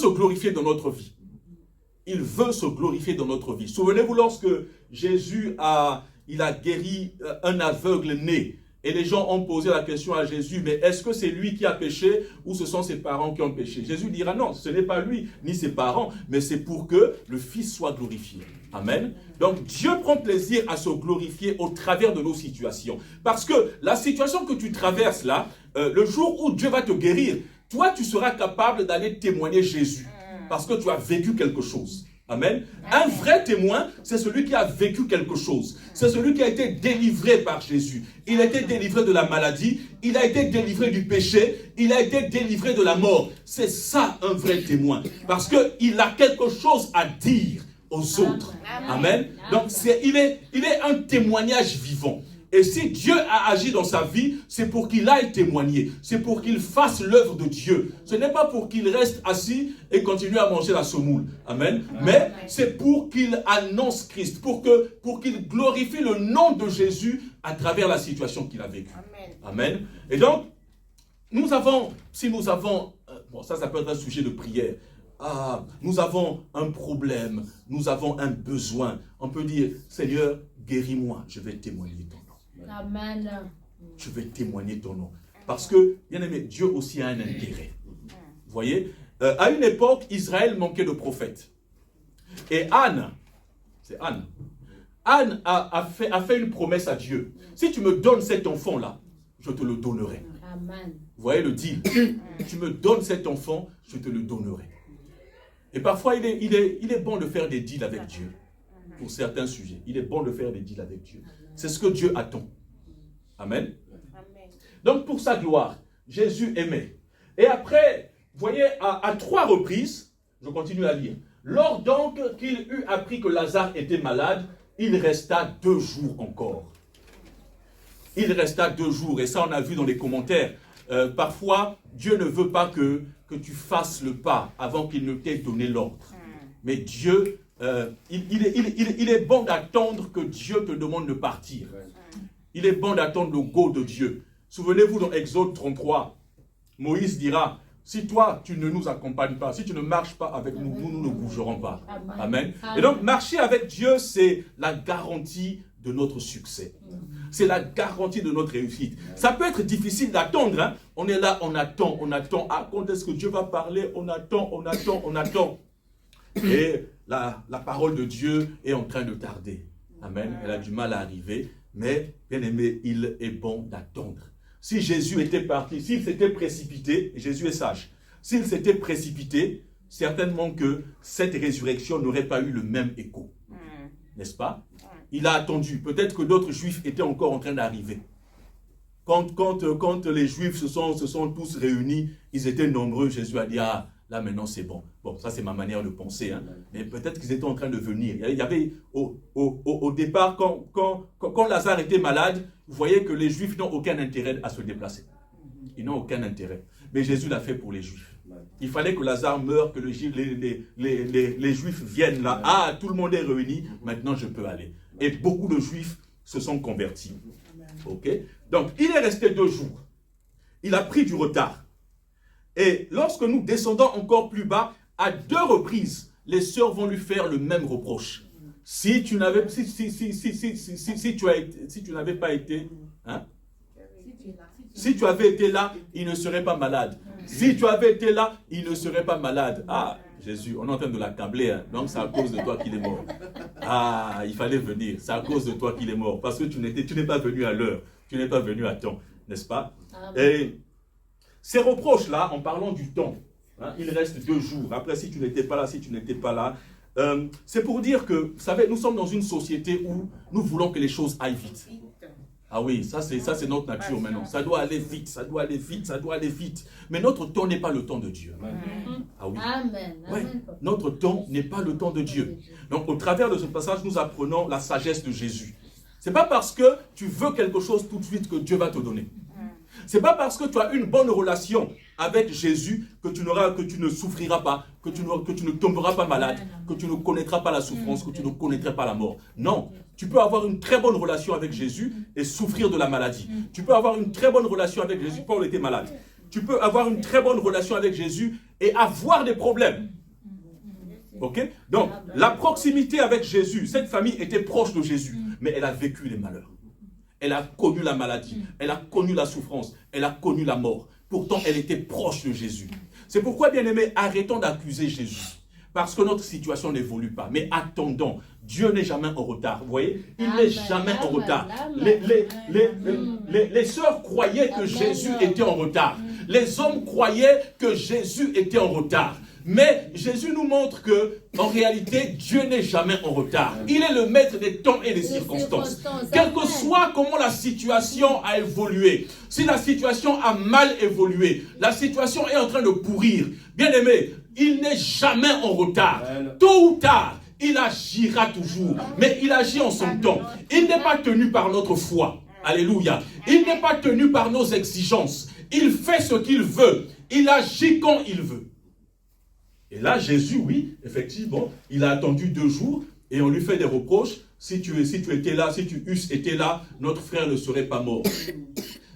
glorifier dans notre vie. Il veut se glorifier dans notre vie. Souvenez-vous lorsque Jésus a guéri un aveugle né. Et les gens ont posé la question à Jésus, mais est-ce que c'est lui qui a péché ou ce sont ses parents qui ont péché? Jésus dira non, ce n'est pas lui ni ses parents, mais c'est pour que le Fils soit glorifié. Amen. Donc Dieu prend plaisir à se glorifier au travers de nos situations. Parce que la situation que tu traverses là, le jour où Dieu va te guérir, toi tu seras capable d'aller témoigner Jésus. Parce que tu as vécu quelque chose. Amen. Un vrai témoin, c'est celui qui a vécu quelque chose. C'est celui qui a été délivré par Jésus. Il a été délivré de la maladie, il a été délivré du péché, il a été délivré de la mort. C'est ça un vrai témoin. Parce qu'il a quelque chose à dire aux autres. Amen. Donc il est un témoignage vivant. Et si Dieu a agi dans sa vie, c'est pour qu'il aille témoigner. C'est pour qu'il fasse l'œuvre de Dieu. Ce n'est pas pour qu'il reste assis et continue à manger la semoule. Amen. Mais c'est pour qu'il annonce Christ. Pour qu'il glorifie le nom de Jésus à travers la situation qu'il a vécue. Amen. Et donc, si nous avons, bon ça peut être un sujet de prière. Nous avons un problème, nous avons un besoin. On peut dire, Seigneur, guéris-moi, je vais témoigner ton nom. Amen. Je vais témoigner ton nom. Parce que, bien aimé, Dieu aussi a un intérêt. Vous voyez, à une époque, Israël manquait de prophètes. Et Anne a fait une promesse à Dieu. Si tu me donnes cet enfant-là, je te le donnerai. Amen. Vous voyez le deal. Tu me donnes cet enfant, je te le donnerai. Et parfois, il est bon de faire des deals avec Dieu. Pour certains sujets. Il est bon de faire des deals avec Dieu. C'est ce que Dieu attend. Amen. Donc, pour sa gloire, Jésus aimait. Et après, vous voyez, à 3 reprises, je continue à lire. Lors donc qu'il eut appris que Lazare était malade, il resta 2 jours encore. Il resta 2 jours. Et ça, on a vu dans les commentaires. Parfois, Dieu ne veut pas que tu fasses le pas avant qu'il ne t'ait donné l'ordre. Mais Dieu, il est bon d'attendre que Dieu te demande de partir. Il est bon d'attendre le go de Dieu. Souvenez-vous dans Exode 33, Moïse dira, si toi tu ne nous accompagnes pas, si tu ne marches pas avec nous, nous ne bougerons pas. Amen. Et donc marcher avec Dieu, c'est la garantie de notre succès. C'est la garantie de notre réussite. Ça peut être difficile d'attendre. Hein? On est là, on attend. Ah, quand est-ce que Dieu va parler? On attend. Et la parole de Dieu est en train de tarder. Amen. Elle a du mal à arriver. Mais, bien aimé, il est bon d'attendre. Si Jésus était parti, s'il s'était précipité, Jésus est sage, s'il s'était précipité, certainement que cette résurrection n'aurait pas eu le même écho. N'est-ce pas? Il a attendu. Peut-être que d'autres Juifs étaient encore en train d'arriver. Quand les Juifs se sont tous réunis, ils étaient nombreux, Jésus a dit, ah, là maintenant c'est bon. Bon, ça c'est ma manière de penser. Hein. Mais peut-être qu'ils étaient en train de venir. Il y avait, au départ, quand Lazare était malade, vous voyez que les Juifs n'ont aucun intérêt à se déplacer. Ils n'ont aucun intérêt. Mais Jésus l'a fait pour les Juifs. Il fallait que Lazare meure, que les Juifs viennent là. Ah, tout le monde est réuni, maintenant je peux aller. Et beaucoup de Juifs se sont convertis. Ok? Donc, il est resté 2 jours. Il a pris du retard. Et lorsque nous descendons encore plus bas, à 2 reprises, les sœurs vont lui faire le même reproche. Si tu n'avais pas été, hein? Si tu avais été là, il ne serait pas malade. Si tu avais été là, il ne serait pas malade. Ah, Jésus, on est en train de l'accabler, hein. Donc c'est à cause de toi qu'il est mort. Ah, il fallait venir, c'est à cause de toi qu'il est mort, parce que tu n'es pas venu à l'heure, tu n'es pas venu à temps, n'est-ce pas? Et ces reproches-là, en parlant du temps, hein, il reste 2 jours, après si tu n'étais pas là, c'est pour dire que, vous savez, nous sommes dans une société où nous voulons que les choses aillent vite. Ah oui, ça c'est notre nature maintenant. Ça doit aller vite, ça doit aller vite, ça doit aller vite. Mais notre temps n'est pas le temps de Dieu. Ah oui. Amen. Ouais. Notre temps n'est pas le temps de Dieu. Donc au travers de ce passage, nous apprenons la sagesse de Jésus. Ce n'est pas parce que tu veux quelque chose tout de suite que Dieu va te donner. Ce n'est pas parce que tu as une bonne relation avec Jésus que tu ne souffriras pas, que tu ne tomberas pas malade, que tu ne connaîtras pas la souffrance, que tu ne connaîtras pas la mort. Non, tu peux avoir une très bonne relation avec Jésus et souffrir de la maladie. Tu peux avoir une très bonne relation avec Jésus. Paul était malade. Tu peux avoir une très bonne relation avec Jésus et avoir des problèmes. Ok? Donc, la proximité avec Jésus, cette famille était proche de Jésus, mais elle a vécu les malheurs. Elle a connu la maladie, elle a connu la souffrance, elle a connu la mort. Pourtant, elle était proche de Jésus. C'est pourquoi, bien-aimés, arrêtons d'accuser Jésus. Parce que notre situation n'évolue pas. Mais attendons, Dieu n'est jamais en retard. Vous voyez, il n'est jamais en retard. Les sœurs croyaient que Jésus était en retard. Les hommes croyaient que Jésus était en retard. Mais Jésus nous montre que, en réalité, Dieu n'est jamais en retard. Il est le maître des temps et des circonstances. Quelle que soit comment la situation a évolué, si la situation a mal évolué, la situation est en train de pourrir, bien aimé, il n'est jamais en retard. Tôt ou tard, il agira toujours. Mais il agit en son temps. Il n'est pas tenu par notre foi. Alléluia. Il n'est pas tenu par nos exigences. Il fait ce qu'il veut. Il agit quand il veut. Et là, Jésus, oui, effectivement, il a attendu 2 jours et on lui fait des reproches. Si tu étais là, si tu eusses été là, notre frère ne serait pas mort.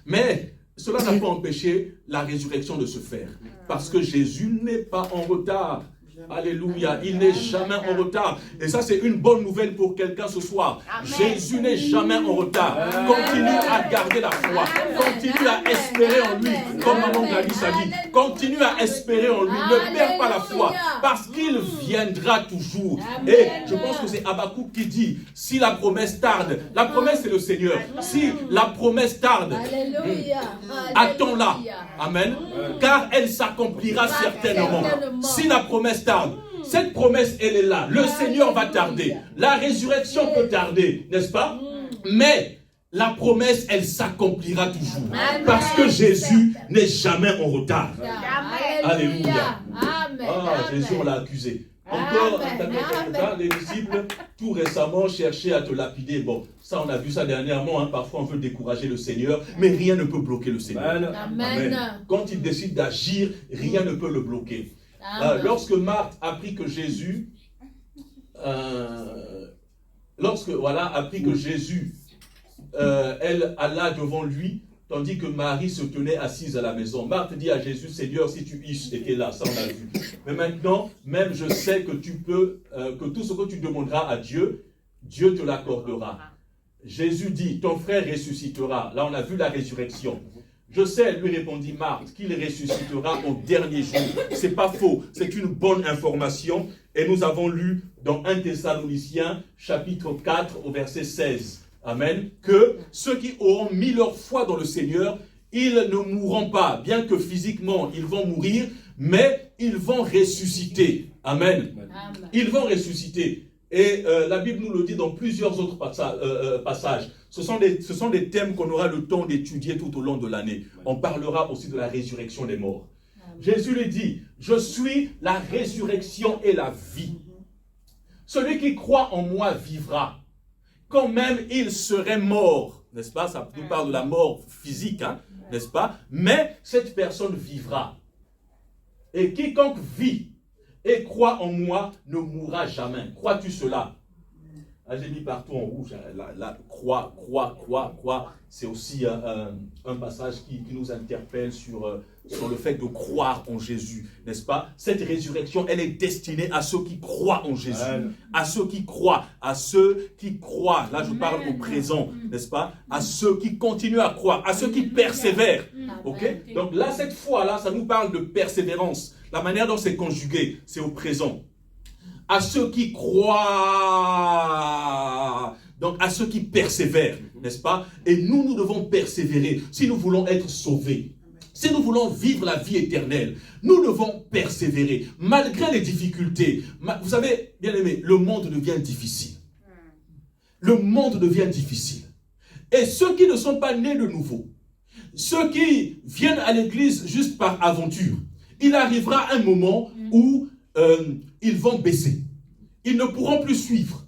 Mais cela n'a pas empêché la résurrection de se faire. Parce que Jésus n'est pas en retard. Alléluia, il n'est jamais en retard. Et ça, c'est une bonne nouvelle pour quelqu'un ce soir. Jésus n'est jamais en retard. Continue à garder la foi. Continue à espérer en lui. Comme Maman Gladys a dit, continue à espérer en lui. Ne perds pas la foi. Parce qu'il viendra toujours. Et je pense que c'est Habakkuk qui dit, si la promesse tarde, la promesse c'est le Seigneur. Si la promesse tarde, attends-la. Amen. Car elle s'accomplira certainement. Si la promesse tarde, cette promesse, elle est là. Le Seigneur va tarder. La résurrection peut tarder, n'est-ce pas? Mais la promesse, elle s'accomplira toujours. Parce que Jésus n'est jamais en retard. Alléluia. Jésus, on l'a accusé. Encore, les disciples, tout récemment, cherchaient à te lapider. Bon, ça, on a vu ça dernièrement. Hein. Parfois, on veut décourager le Seigneur, mais rien ne peut bloquer le Seigneur. Amen. Quand il décide d'agir, rien ne peut le bloquer. Lorsque Marthe apprit que Jésus, elle alla devant lui, tandis que Marie se tenait assise à la maison. Marthe dit à Jésus, Seigneur, si tu étais là, ça on l'a vu. Mais maintenant, même je sais que tu peux, que tout ce que tu demanderas à Dieu, Dieu te l'accordera. Jésus dit, ton frère ressuscitera. Là, on a vu la résurrection. Je sais, lui répondit Marthe, qu'il ressuscitera au dernier jour. C'est pas faux, c'est une bonne information. Et nous avons lu dans 1 Thessaloniciens, chapitre 4, au verset 16. Amen. Que ceux qui auront mis leur foi dans le Seigneur, ils ne mourront pas. Bien que physiquement, ils vont mourir, mais ils vont ressusciter. Amen. Amen. Ils vont ressusciter. Et la Bible nous le dit dans plusieurs autres passages. Ce sont des thèmes qu'on aura le temps d'étudier tout au long de l'année. On parlera aussi de la résurrection des morts. Amen. Jésus lui dit, je suis la résurrection et la vie. Celui qui croit en moi vivra. Quand même il serait mort. N'est-ce pas? Ça nous parle de la mort physique, hein, n'est-ce pas? Mais cette personne vivra. Et quiconque vit et croit en moi ne mourra jamais. Crois-tu cela? Là, j'ai mis partout en rouge. La croix. C'est aussi un passage qui nous interpelle sur le fait de croire en Jésus, n'est-ce pas? Cette résurrection, elle est destinée à ceux qui croient en Jésus. À ceux qui croient. À ceux qui croient. Là, je parle au présent, n'est-ce pas? À ceux qui continuent à croire. À ceux qui persévèrent. Ok? Donc là, cette foi-là, ça nous parle de persévérance. La manière dont c'est conjugué, c'est au présent. À ceux qui croient, donc à ceux qui persévèrent, n'est-ce pas? Et nous devons persévérer si nous voulons être sauvés. Si nous voulons vivre la vie éternelle, nous devons persévérer, malgré les difficultés. Vous savez, bien aimé, le monde devient difficile. Le monde devient difficile. Et ceux qui ne sont pas nés de nouveau, ceux qui viennent à l'église juste par aventure, il arrivera un moment où ils vont baisser. Ils ne pourront plus suivre.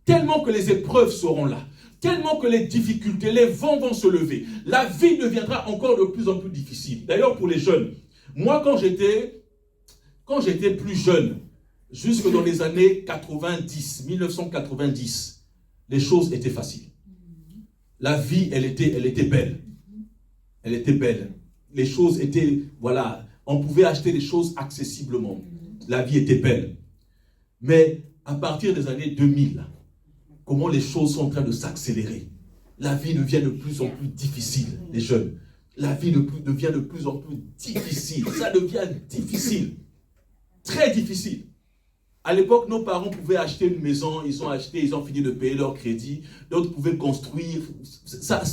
Tellement que les épreuves seront là. Tellement que les difficultés, les vents vont se lever. La vie deviendra encore de plus en plus difficile. D'ailleurs, pour les jeunes, moi, quand j'étais plus jeune, jusque dans les années 1990, les choses étaient faciles. La vie, elle était belle. Elle était belle. Les choses étaient, voilà, on pouvait acheter des choses accessiblement. La vie était belle. Mais à partir des années 2000, comment les choses sont en train de s'accélérer. La vie devient de plus en plus difficile, les jeunes. La vie devient de plus en plus difficile. Ça devient difficile. Très difficile. À l'époque, nos parents pouvaient acheter une maison, ils ont fini de payer leur crédit. D'autres pouvaient construire. Ça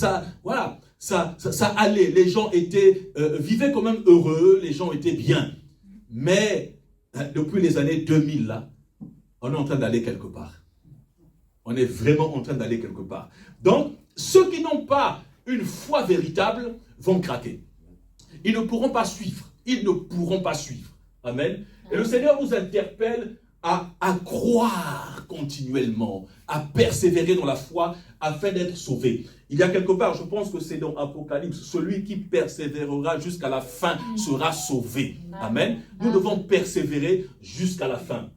allait. Les gens vivaient quand même heureux, les gens étaient bien. Mais depuis les années 2000, là, on est en train d'aller quelque part. On est vraiment en train d'aller quelque part. Donc, ceux qui n'ont pas une foi véritable vont craquer. Ils ne pourront pas suivre. Ils ne pourront pas suivre. Amen. Et le Seigneur nous interpelle à croire continuellement, à persévérer dans la foi afin d'être sauvé. Il y a quelque part, je pense que c'est dans Apocalypse, celui qui persévérera jusqu'à la fin sera sauvé. Amen. Nous devons persévérer jusqu'à la fin.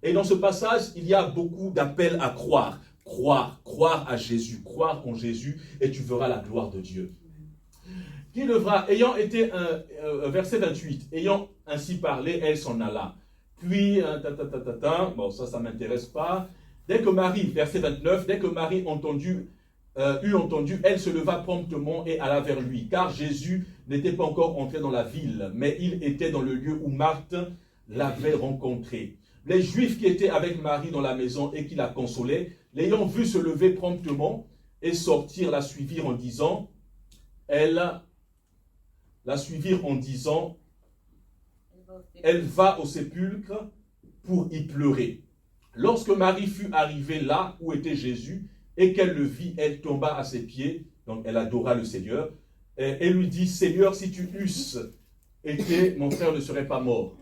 Et dans ce passage, il y a beaucoup d'appels à croire. Croire à Jésus, croire en Jésus et tu verras la gloire de Dieu. Qui devra, ayant été, verset 28, ayant ainsi parlé, elle s'en alla. Puis, bon ça ne m'intéresse pas. Dès que Marie, verset 29, dès que Marie eut entendu, elle se leva promptement et alla vers lui. Car Jésus n'était pas encore entré dans la ville, mais il était dans le lieu où Marthe l'avait rencontré. Les Juifs qui étaient avec Marie dans la maison et qui la consolaient, l'ayant vu se lever promptement et sortir, la suivirent en disant, elle va au sépulcre pour y pleurer. Lorsque Marie fut arrivée là où était Jésus et qu'elle le vit, elle tomba à ses pieds, donc elle adora le Seigneur, et lui dit, Seigneur, si tu eusses été, mon frère ne serait pas mort.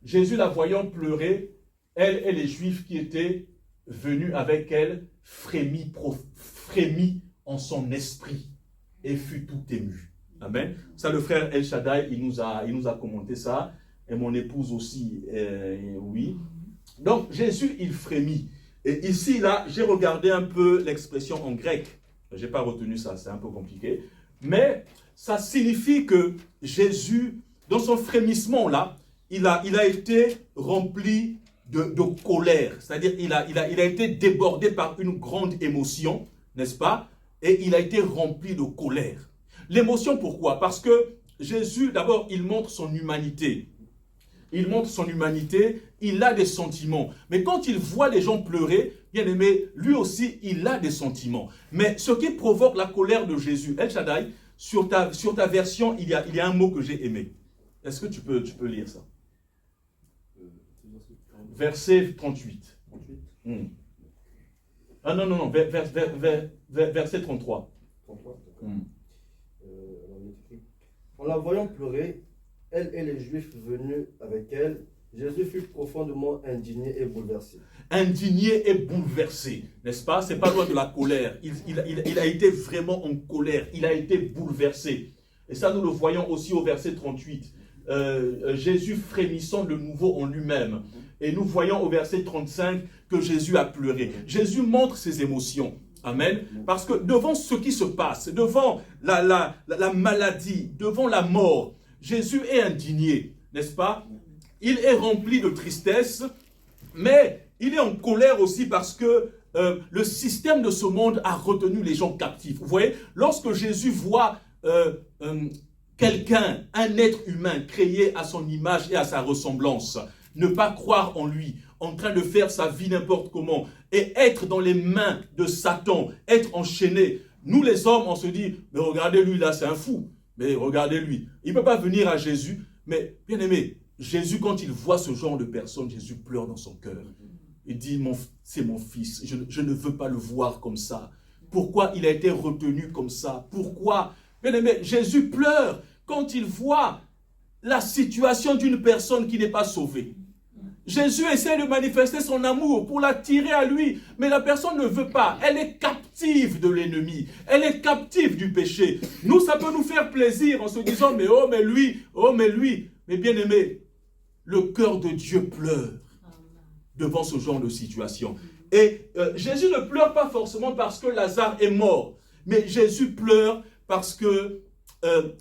Jésus, la voyant pleurer, elle et les Juifs qui étaient venus avec elle, frémit en son esprit et fut tout ému. Amen. Ça, le frère El Shaddai, il nous a commenté ça, et mon épouse aussi, oui. Donc, Jésus, il frémit. Et ici, là, j'ai regardé un peu l'expression en grec. Je n'ai pas retenu ça, c'est un peu compliqué. Mais ça signifie que Jésus, dans son frémissement, là, il a été rempli de colère. C'est-à-dire, il a été débordé par une grande émotion, n'est-ce pas? Et il a été rempli de colère. L'émotion, pourquoi? Parce que Jésus, d'abord, il montre son humanité. Il montre son humanité, il a des sentiments. Mais quand il voit les gens pleurer, bien aimé, lui aussi, il a des sentiments. Mais ce qui provoque la colère de Jésus, El Shaddai, sur ta version, il y a un mot que j'ai aimé. Est-ce que tu peux lire ça? Verset 38. Ah non, verset 33. En la voyant pleurer, elle et les Juifs venus avec elle, Jésus fut profondément indigné et bouleversé. Indigné et bouleversé, n'est-ce pas? C'est pas loin de la colère. Il a été vraiment en colère. Il a été bouleversé. Et ça, nous le voyons aussi au verset 38. Jésus frémissant de nouveau en lui-même. Et nous voyons au verset 35 que Jésus a pleuré. Jésus montre ses émotions. Amen. Parce que devant ce qui se passe, devant la maladie, devant la mort, Jésus est indigné, n'est-ce pas? Il est rempli de tristesse, mais il est en colère aussi parce que le système de ce monde a retenu les gens captifs. Vous voyez, lorsque Jésus voit quelqu'un, un être humain créé à son image et à sa ressemblance, ne pas croire en lui, en train de faire sa vie n'importe comment, et être dans les mains de Satan, être enchaîné. Nous les hommes, on se dit, mais regardez lui là, c'est un fou. Mais regardez lui. Il ne peut pas venir à Jésus. Mais bien aimé, Jésus, quand il voit ce genre de personne, Jésus pleure dans son cœur. Il dit, c'est mon fils, je ne veux pas le voir comme ça. Pourquoi il a été retenu comme ça? Pourquoi? Bien aimé, Jésus pleure quand il voit la situation d'une personne qui n'est pas sauvée. Jésus essaie de manifester son amour pour l'attirer à lui, mais la personne ne veut pas. Elle est captive de l'ennemi. Elle est captive du péché. Nous, ça peut nous faire plaisir en se disant, mais oh, mais lui, oh, mais lui. Mais bien aimé, le cœur de Dieu pleure devant ce genre de situation. Et Jésus ne pleure pas forcément parce que Lazare est mort, mais Jésus pleure parce que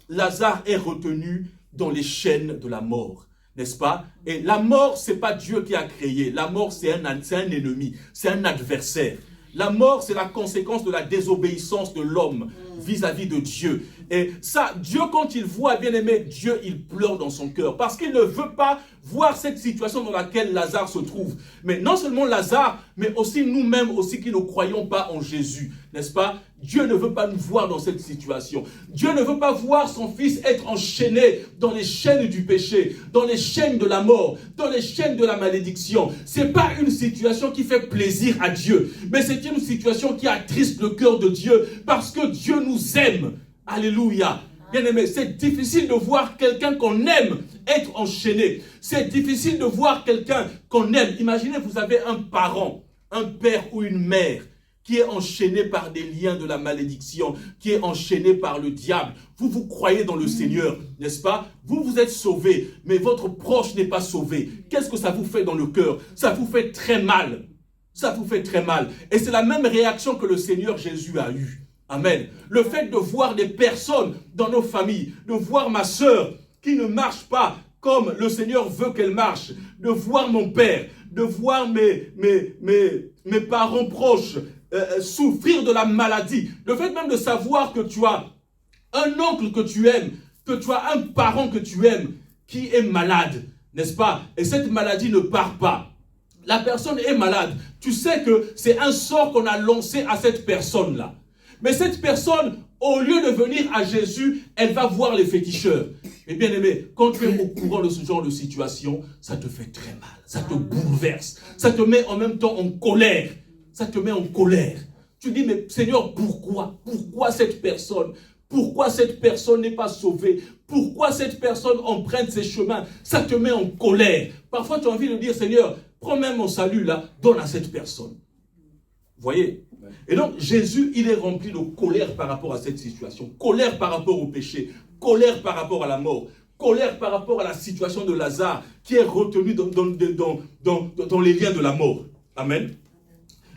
Lazare est retenu dans les chaînes de la mort. N'est-ce pas? Et la mort, ce n'est pas Dieu qui a créé. La mort, c'est un ennemi, c'est un adversaire. La mort, c'est la conséquence de la désobéissance de l'homme vis-à-vis de Dieu. Et ça, Dieu, quand il voit, bien aimé, Dieu, il pleure dans son cœur. Parce qu'il ne veut pas voir cette situation dans laquelle Lazare se trouve. Mais non seulement Lazare, mais aussi nous-mêmes aussi qui ne croyons pas en Jésus. N'est-ce pas? Dieu ne veut pas nous voir dans cette situation. Dieu ne veut pas voir son fils être enchaîné dans les chaînes du péché, dans les chaînes de la mort, dans les chaînes de la malédiction. Ce n'est pas une situation qui fait plaisir à Dieu, mais c'est une situation qui attriste le cœur de Dieu parce que Dieu nous aime. Alléluia. Bien-aimé, c'est difficile de voir quelqu'un qu'on aime être enchaîné. C'est difficile de voir quelqu'un qu'on aime. Imaginez, vous avez un parent, un père ou une mère qui est enchaîné par des liens de la malédiction, qui est enchaîné par le diable. Vous croyez dans le Seigneur, n'est-ce pas? Vous êtes sauvé, mais votre proche n'est pas sauvé. Qu'est-ce que ça vous fait dans le cœur? Ça vous fait très mal. Ça vous fait très mal. Et c'est la même réaction que le Seigneur Jésus a eue. Amen. Le fait de voir des personnes dans nos familles, de voir ma sœur qui ne marche pas comme le Seigneur veut qu'elle marche, de voir mon père, de voir mes parents proches souffrir de la maladie, le fait même de savoir que tu as un oncle que tu aimes, que tu as un parent que tu aimes qui est malade, n'est-ce pas? Et cette maladie ne part pas. La personne est malade. Tu sais que c'est un sort qu'on a lancé à cette personne-là. Mais cette personne, au lieu de venir à Jésus, elle va voir les féticheurs. Et bien aimé, quand tu es au courant de ce genre de situation, ça te fait très mal, ça te bouleverse, ça te met en même temps en colère. Ça te met en colère. Tu dis, mais Seigneur, pourquoi? Pourquoi cette personne? Pourquoi cette personne n'est pas sauvée? Pourquoi cette personne emprunte ses chemins? Ça te met en colère. Parfois, tu as envie de dire, Seigneur, prends même mon salut là, donne à cette personne. Vous voyez? Et donc, Jésus, il est rempli de colère par rapport à cette situation. Colère par rapport au péché. Colère par rapport à la mort. Colère par rapport à la situation de Lazare qui est retenu dans les liens de la mort. Amen.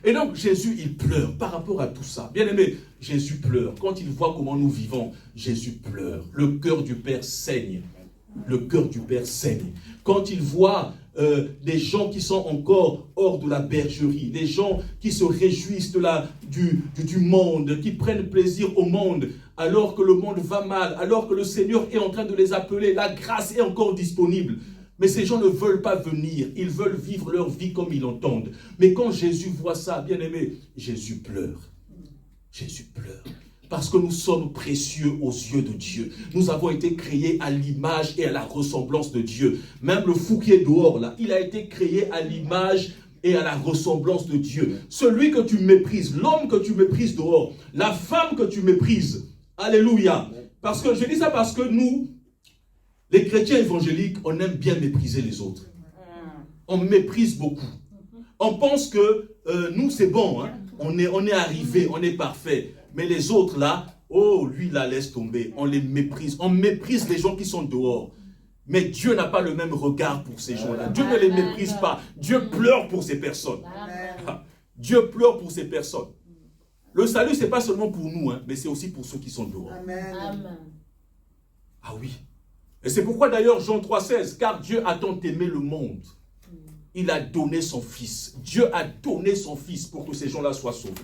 Et donc, Jésus, il pleure par rapport à tout ça. Bien aimé, Jésus pleure. Quand il voit comment nous vivons, Jésus pleure. Le cœur du Père saigne. Le cœur du Père saigne. Quand il voit des gens qui sont encore hors de la bergerie, des gens qui se réjouissent du monde, qui prennent plaisir au monde, alors que le monde va mal, alors que le Seigneur est en train de les appeler, la grâce est encore disponible. Mais ces gens ne veulent pas venir, ils veulent vivre leur vie comme ils l'entendent. Mais quand Jésus voit ça, bien aimé, Jésus pleure. Jésus pleure. Parce que nous sommes précieux aux yeux de Dieu. Nous avons été créés à l'image et à la ressemblance de Dieu. Même le fou qui est dehors là, il a été créé à l'image et à la ressemblance de Dieu. Celui que tu méprises, l'homme que tu méprises dehors, la femme que tu méprises. Alléluia. Parce que je dis ça parce que nous, les chrétiens évangéliques, on aime bien mépriser les autres. On méprise beaucoup. On pense que nous, c'est bon. Hein? On est arrivé, on est parfait. Mais les autres là, oh, lui là, laisse tomber. On les méprise. On méprise les gens qui sont dehors. Mais Dieu n'a pas le même regard pour ces gens-là. Dieu ne les méprise pas. Dieu pleure pour ces personnes. Dieu pleure pour ces personnes. Le salut, ce n'est pas seulement pour nous, hein, mais c'est aussi pour ceux qui sont dehors. Amen. Ah oui. Et c'est pourquoi d'ailleurs Jean 3,16, car Dieu a tant aimé le monde. Il a donné son Fils. Dieu a donné son Fils pour que ces gens-là soient sauvés.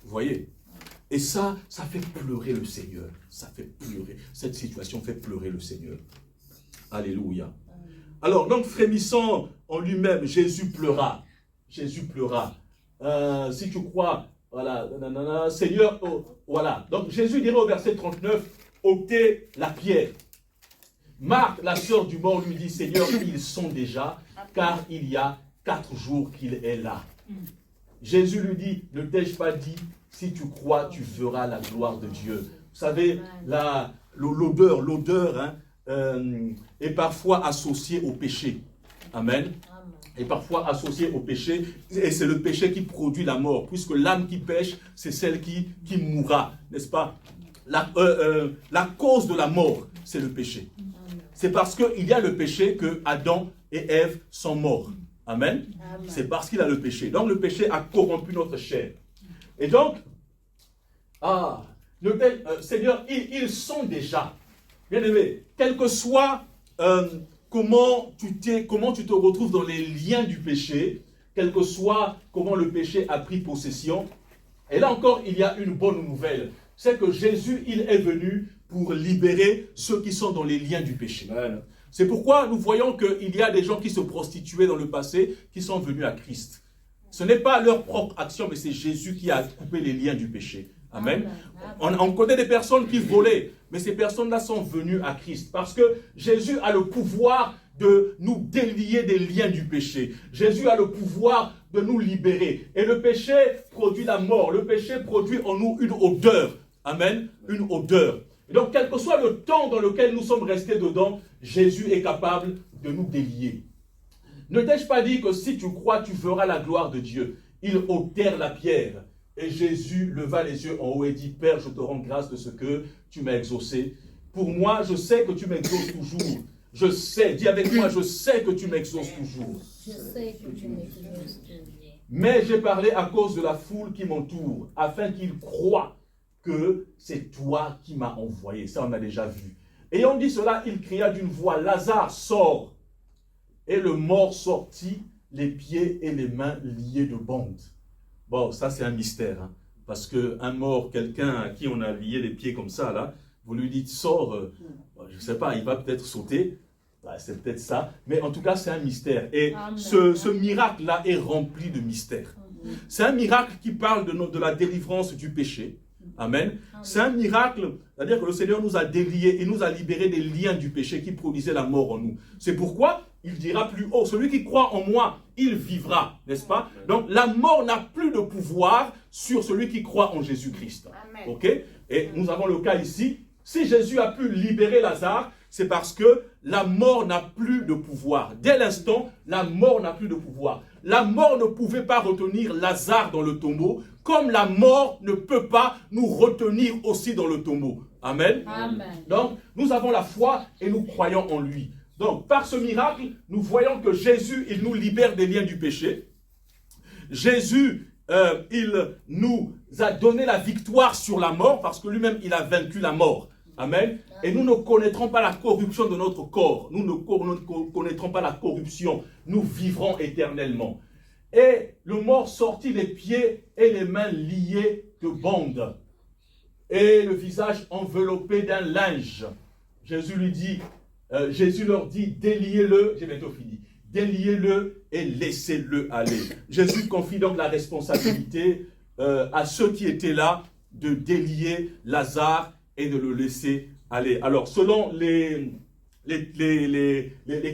Vous voyez? Et ça fait pleurer le Seigneur. Ça fait pleurer. Cette situation fait pleurer le Seigneur. Alléluia. Alors, donc, frémissant en lui-même, Jésus pleura. Jésus pleura. Si tu crois, voilà, nanana, Seigneur, oh, voilà. Donc, Jésus dirait au verset 39, ôtez la pierre. Marthe, la sœur du mort, lui dit, Seigneur, ils sont déjà, car il y a 4 jours qu'il est là. Jésus lui dit, ne t'ai-je pas dit, si tu crois, tu verras la gloire de Dieu. Vous savez, l'odeur hein, est parfois associée au péché. Amen. Est parfois associée au péché, et c'est le péché qui produit la mort, puisque l'âme qui pêche, c'est celle qui mourra, n'est-ce pas? La cause de la mort, c'est le péché. C'est parce qu'il y a le péché que Adam et Ève sont morts. Amen. C'est parce qu'il a le péché. Donc le péché a corrompu notre chair. Et donc, Seigneur, ils sont déjà, bien aimé, quel que soit comment tu te retrouves dans les liens du péché, quel que soit comment le péché a pris possession. Et là encore, il y a une bonne nouvelle. C'est que Jésus, il est venu pour libérer ceux qui sont dans les liens du péché. C'est pourquoi nous voyons qu'il y a des gens qui se prostituaient dans le passé, qui sont venus à Christ. Ce n'est pas leur propre action, mais c'est Jésus qui a coupé les liens du péché. Amen. On connaît des personnes qui volaient, mais ces personnes-là sont venues à Christ. Parce que Jésus a le pouvoir de nous délier des liens du péché. Jésus a le pouvoir de nous libérer. Et le péché produit la mort. Le péché produit en nous une odeur. Amen. Une odeur. Et donc, quel que soit le temps dans lequel nous sommes restés dedans, Jésus est capable de nous délier. Ne t'ai-je pas dit que si tu crois, tu verras la gloire de Dieu? Ils ôtèrent la pierre. Et Jésus leva les yeux en haut et dit, Père, je te rends grâce de ce que tu m'as exaucé. Pour moi, je sais que tu m'exauces toujours. Je sais, dis avec moi, je sais que tu m'exauces toujours. Je sais que tu m'exauces toujours. Mais j'ai parlé à cause de la foule qui m'entoure, afin qu'ils croient que c'est toi qui m'as envoyé. Ça, on a déjà vu. Ayant dit cela, il cria d'une voix, Lazare, sors. Et le mort sortit, les pieds et les mains liés de bandes. Bon, ça c'est un mystère, hein, parce qu'un mort, quelqu'un à qui on a lié les pieds comme ça, là, vous lui dites, sors, je ne sais pas, il va peut-être sauter, c'est peut-être ça, mais en tout cas c'est un mystère. Et ce miracle-là est rempli de mystères. C'est un miracle qui parle de la délivrance du péché. Amen. C'est un miracle, c'est-à-dire que le Seigneur nous a déliés et nous a libérés des liens du péché qui produisaient la mort en nous. C'est pourquoi il dira plus haut, celui qui croit en moi, il vivra, n'est-ce pas? Donc la mort n'a plus de pouvoir sur celui qui croit en Jésus-Christ. Ok? Et nous avons le cas ici. Si Jésus a pu libérer Lazare, c'est parce que la mort n'a plus de pouvoir. Dès l'instant, la mort n'a plus de pouvoir. La mort ne pouvait pas retenir Lazare dans le tombeau, comme la mort ne peut pas nous retenir aussi dans le tombeau. Amen. Amen. Donc, nous avons la foi et nous croyons en lui. Donc, par ce miracle, nous voyons que Jésus, il nous libère des liens du péché. Jésus, il nous a donné la victoire sur la mort, parce que lui-même, il a vaincu la mort. Amen. Et nous ne connaîtrons pas la corruption de notre corps. Nous ne connaîtrons pas la corruption. Nous vivrons éternellement. Et le mort sortit les pieds et les mains liés de bandes. Et le visage enveloppé d'un linge. Jésus leur dit, déliez-le, j'ai bientôt fini. Déliez-le et laissez-le aller. Jésus confie donc la responsabilité à ceux qui étaient là de délier Lazare et de le laisser aller. Alors, selon les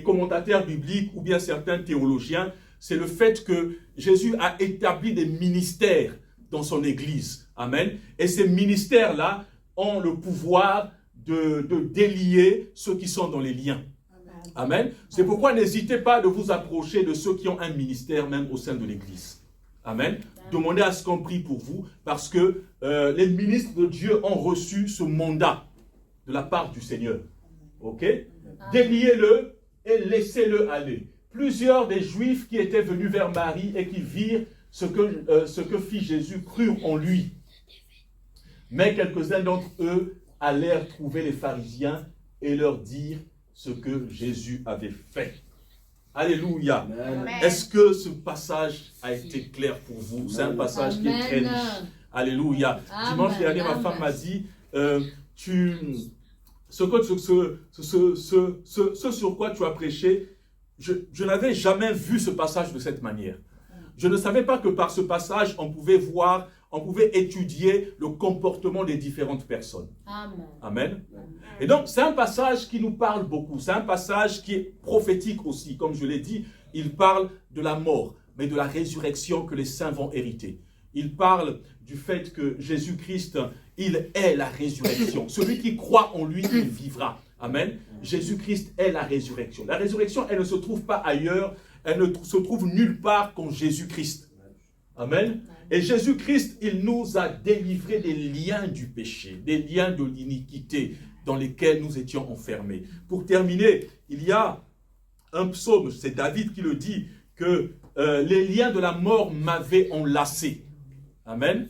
commentateurs bibliques ou bien certains théologiens, c'est le fait que Jésus a établi des ministères dans son Église. Amen. Et ces ministères-là ont le pouvoir de délier ceux qui sont dans les liens. Amen. C'est pourquoi n'hésitez pas de vous approcher de ceux qui ont un ministère même au sein de l'Église. Amen. Demandez à ce qu'on prie pour vous, parce que les ministres de Dieu ont reçu ce mandat de la part du Seigneur. Ok? Déliez-le et laissez-le aller. Plusieurs des Juifs qui étaient venus vers Marie et qui virent ce que fit Jésus crurent en lui. Mais quelques-uns d'entre eux allèrent trouver les pharisiens et leur dire ce que Jésus avait fait. Alléluia. Amen. Est-ce que ce passage a été clair pour vous? C'est un passage qui est très riche. Alléluia. Amen. Dimanche dernier, ma femme m'a dit, ce sur quoi tu as prêché, je n'avais jamais vu ce passage de cette manière. Je ne savais pas que par ce passage, on pouvait étudier le comportement des différentes personnes. Amen. Amen. Et donc, c'est un passage qui nous parle beaucoup. C'est un passage qui est prophétique aussi. Comme je l'ai dit, il parle de la mort, mais de la résurrection que les saints vont hériter. Il parle du fait que Jésus-Christ, il est la résurrection. Celui qui croit en lui, il vivra. Amen. Jésus-Christ est la résurrection. La résurrection, elle ne se trouve pas ailleurs. Elle ne se trouve nulle part qu'en Jésus-Christ. Amen. Et Jésus-Christ, il nous a délivrés des liens du péché, des liens de l'iniquité dans lesquels nous étions enfermés. Pour terminer, il y a un psaume, c'est David qui le dit, que les liens de la mort m'avaient enlacé. Amen.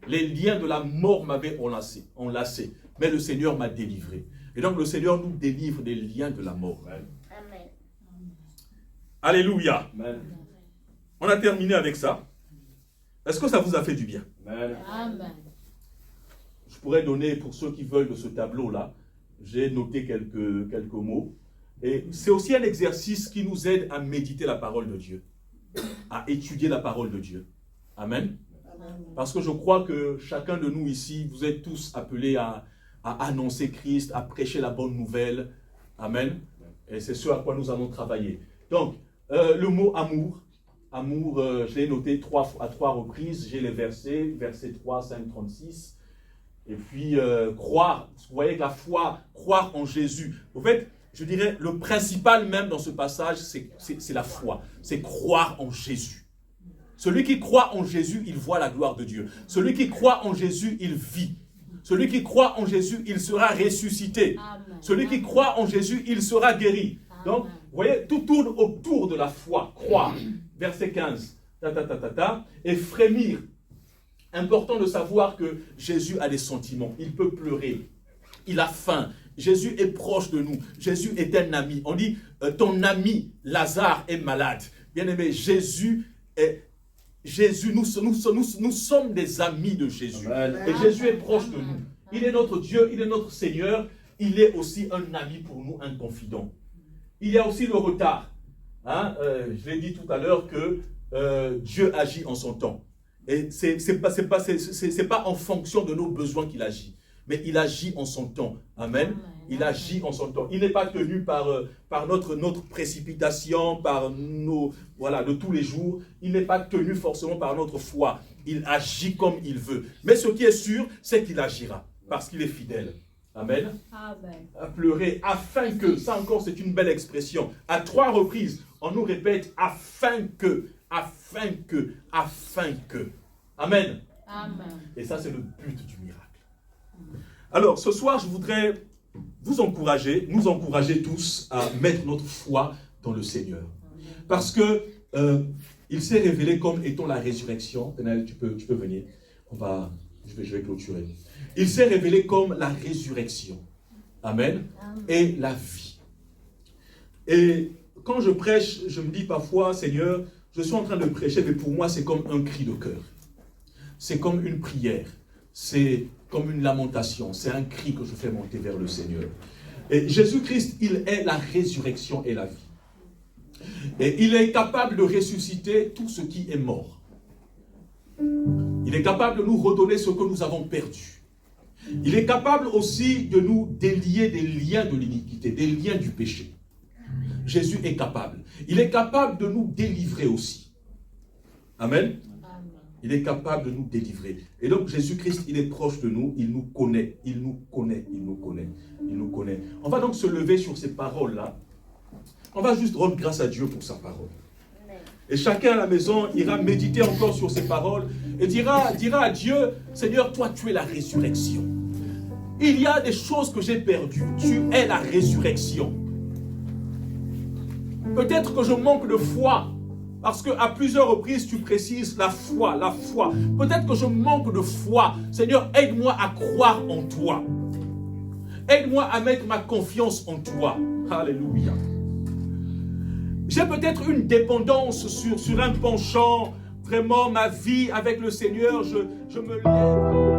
Les liens de la mort m'avaient enlacé. Mais le Seigneur m'a délivré. Et donc le Seigneur nous délivre des liens de la mort. Amen. Alléluia. Amen. On a terminé avec ça. Est-ce que ça vous a fait du bien? Amen. Amen. Je pourrais donner, pour ceux qui veulent, de ce tableau-là, j'ai noté quelques mots. Et c'est aussi un exercice qui nous aide à méditer la parole de Dieu, à étudier la parole de Dieu. Amen. Parce que je crois que chacun de nous ici, vous êtes tous appelés à annoncer Christ, à prêcher la bonne nouvelle. Amen. Et c'est ce à quoi nous allons travailler. Donc, le mot amour. Amour, je l'ai noté à trois reprises. J'ai les versets 3, 5, 36. Et puis, croire. Vous voyez que la foi, croire en Jésus. En fait, je dirais, le principal même dans ce passage, c'est la foi. C'est croire en Jésus. Celui qui croit en Jésus, il voit la gloire de Dieu. Celui qui croit en Jésus, il vit. Celui qui croit en Jésus, il sera ressuscité. Amen. Celui qui croit en Jésus, il sera guéri. Donc, vous voyez, tout tourne autour de la foi. Croire. Verset 15. Et frémir. Important de savoir que Jésus a des sentiments. Il peut pleurer. Il a faim. Jésus est proche de nous. Jésus est un ami. On dit, ton ami Lazare est malade. Bien-aimé, nous sommes des amis de Jésus. Amen. Et Jésus est proche de nous. Il est notre Dieu, il est notre Seigneur. Il est aussi un ami pour nous, un confident. Il y a aussi le retard. Je l'ai dit tout à l'heure que Dieu agit en son temps. Et c'est pas en fonction de nos besoins qu'il agit. Mais il agit en son temps. Amen. Il agit en son temps. Il n'est pas tenu par notre précipitation, par de tous les jours. Il n'est pas tenu forcément par notre foi. Il agit comme il veut. Mais ce qui est sûr, c'est qu'il agira. Parce qu'il est fidèle. Amen. Amen. À pleurer, afin que, ça encore c'est une belle expression. À 3 reprises, on nous répète afin que. Amen. Amen. Et ça, c'est le but du miracle. Alors, ce soir, je voudrais nous encourager tous à mettre notre foi dans le Seigneur. Parce que il s'est révélé comme étant la résurrection. Daniel, tu peux venir. Je vais clôturer. Il s'est révélé comme la résurrection. Amen. Et la vie. Et quand je prêche, je me dis parfois, Seigneur, je suis en train de prêcher, mais pour moi, c'est comme un cri de cœur. C'est comme une prière. C'est comme une lamentation. C'est un cri que je fais monter vers le Seigneur. Et Jésus-Christ, il est la résurrection et la vie. Et il est capable de ressusciter tout ce qui est mort. Il est capable de nous redonner ce que nous avons perdu. Il est capable aussi de nous délier des liens de l'iniquité, des liens du péché. Jésus est capable. Il est capable de nous délivrer aussi. Amen. Il est capable de nous délivrer. Et donc Jésus-Christ, il est proche de nous, il nous connaît, il nous connaît, il nous connaît, il nous connaît. On va donc se lever sur ces paroles-là. On va juste rendre grâce à Dieu pour sa parole. Et chacun à la maison ira méditer encore sur ces paroles et dira à Dieu, Seigneur, toi tu es la résurrection. il y a des choses que j'ai perdues. Tu es la résurrection. Peut-être que je manque de foi. Parce qu'à plusieurs reprises, tu précises la foi, la foi. Peut-être que je manque de foi. Seigneur, aide-moi à croire en toi. Aide-moi à mettre ma confiance en toi. Alléluia. J'ai peut-être une dépendance sur un penchant. Vraiment, ma vie avec le Seigneur, je me lève.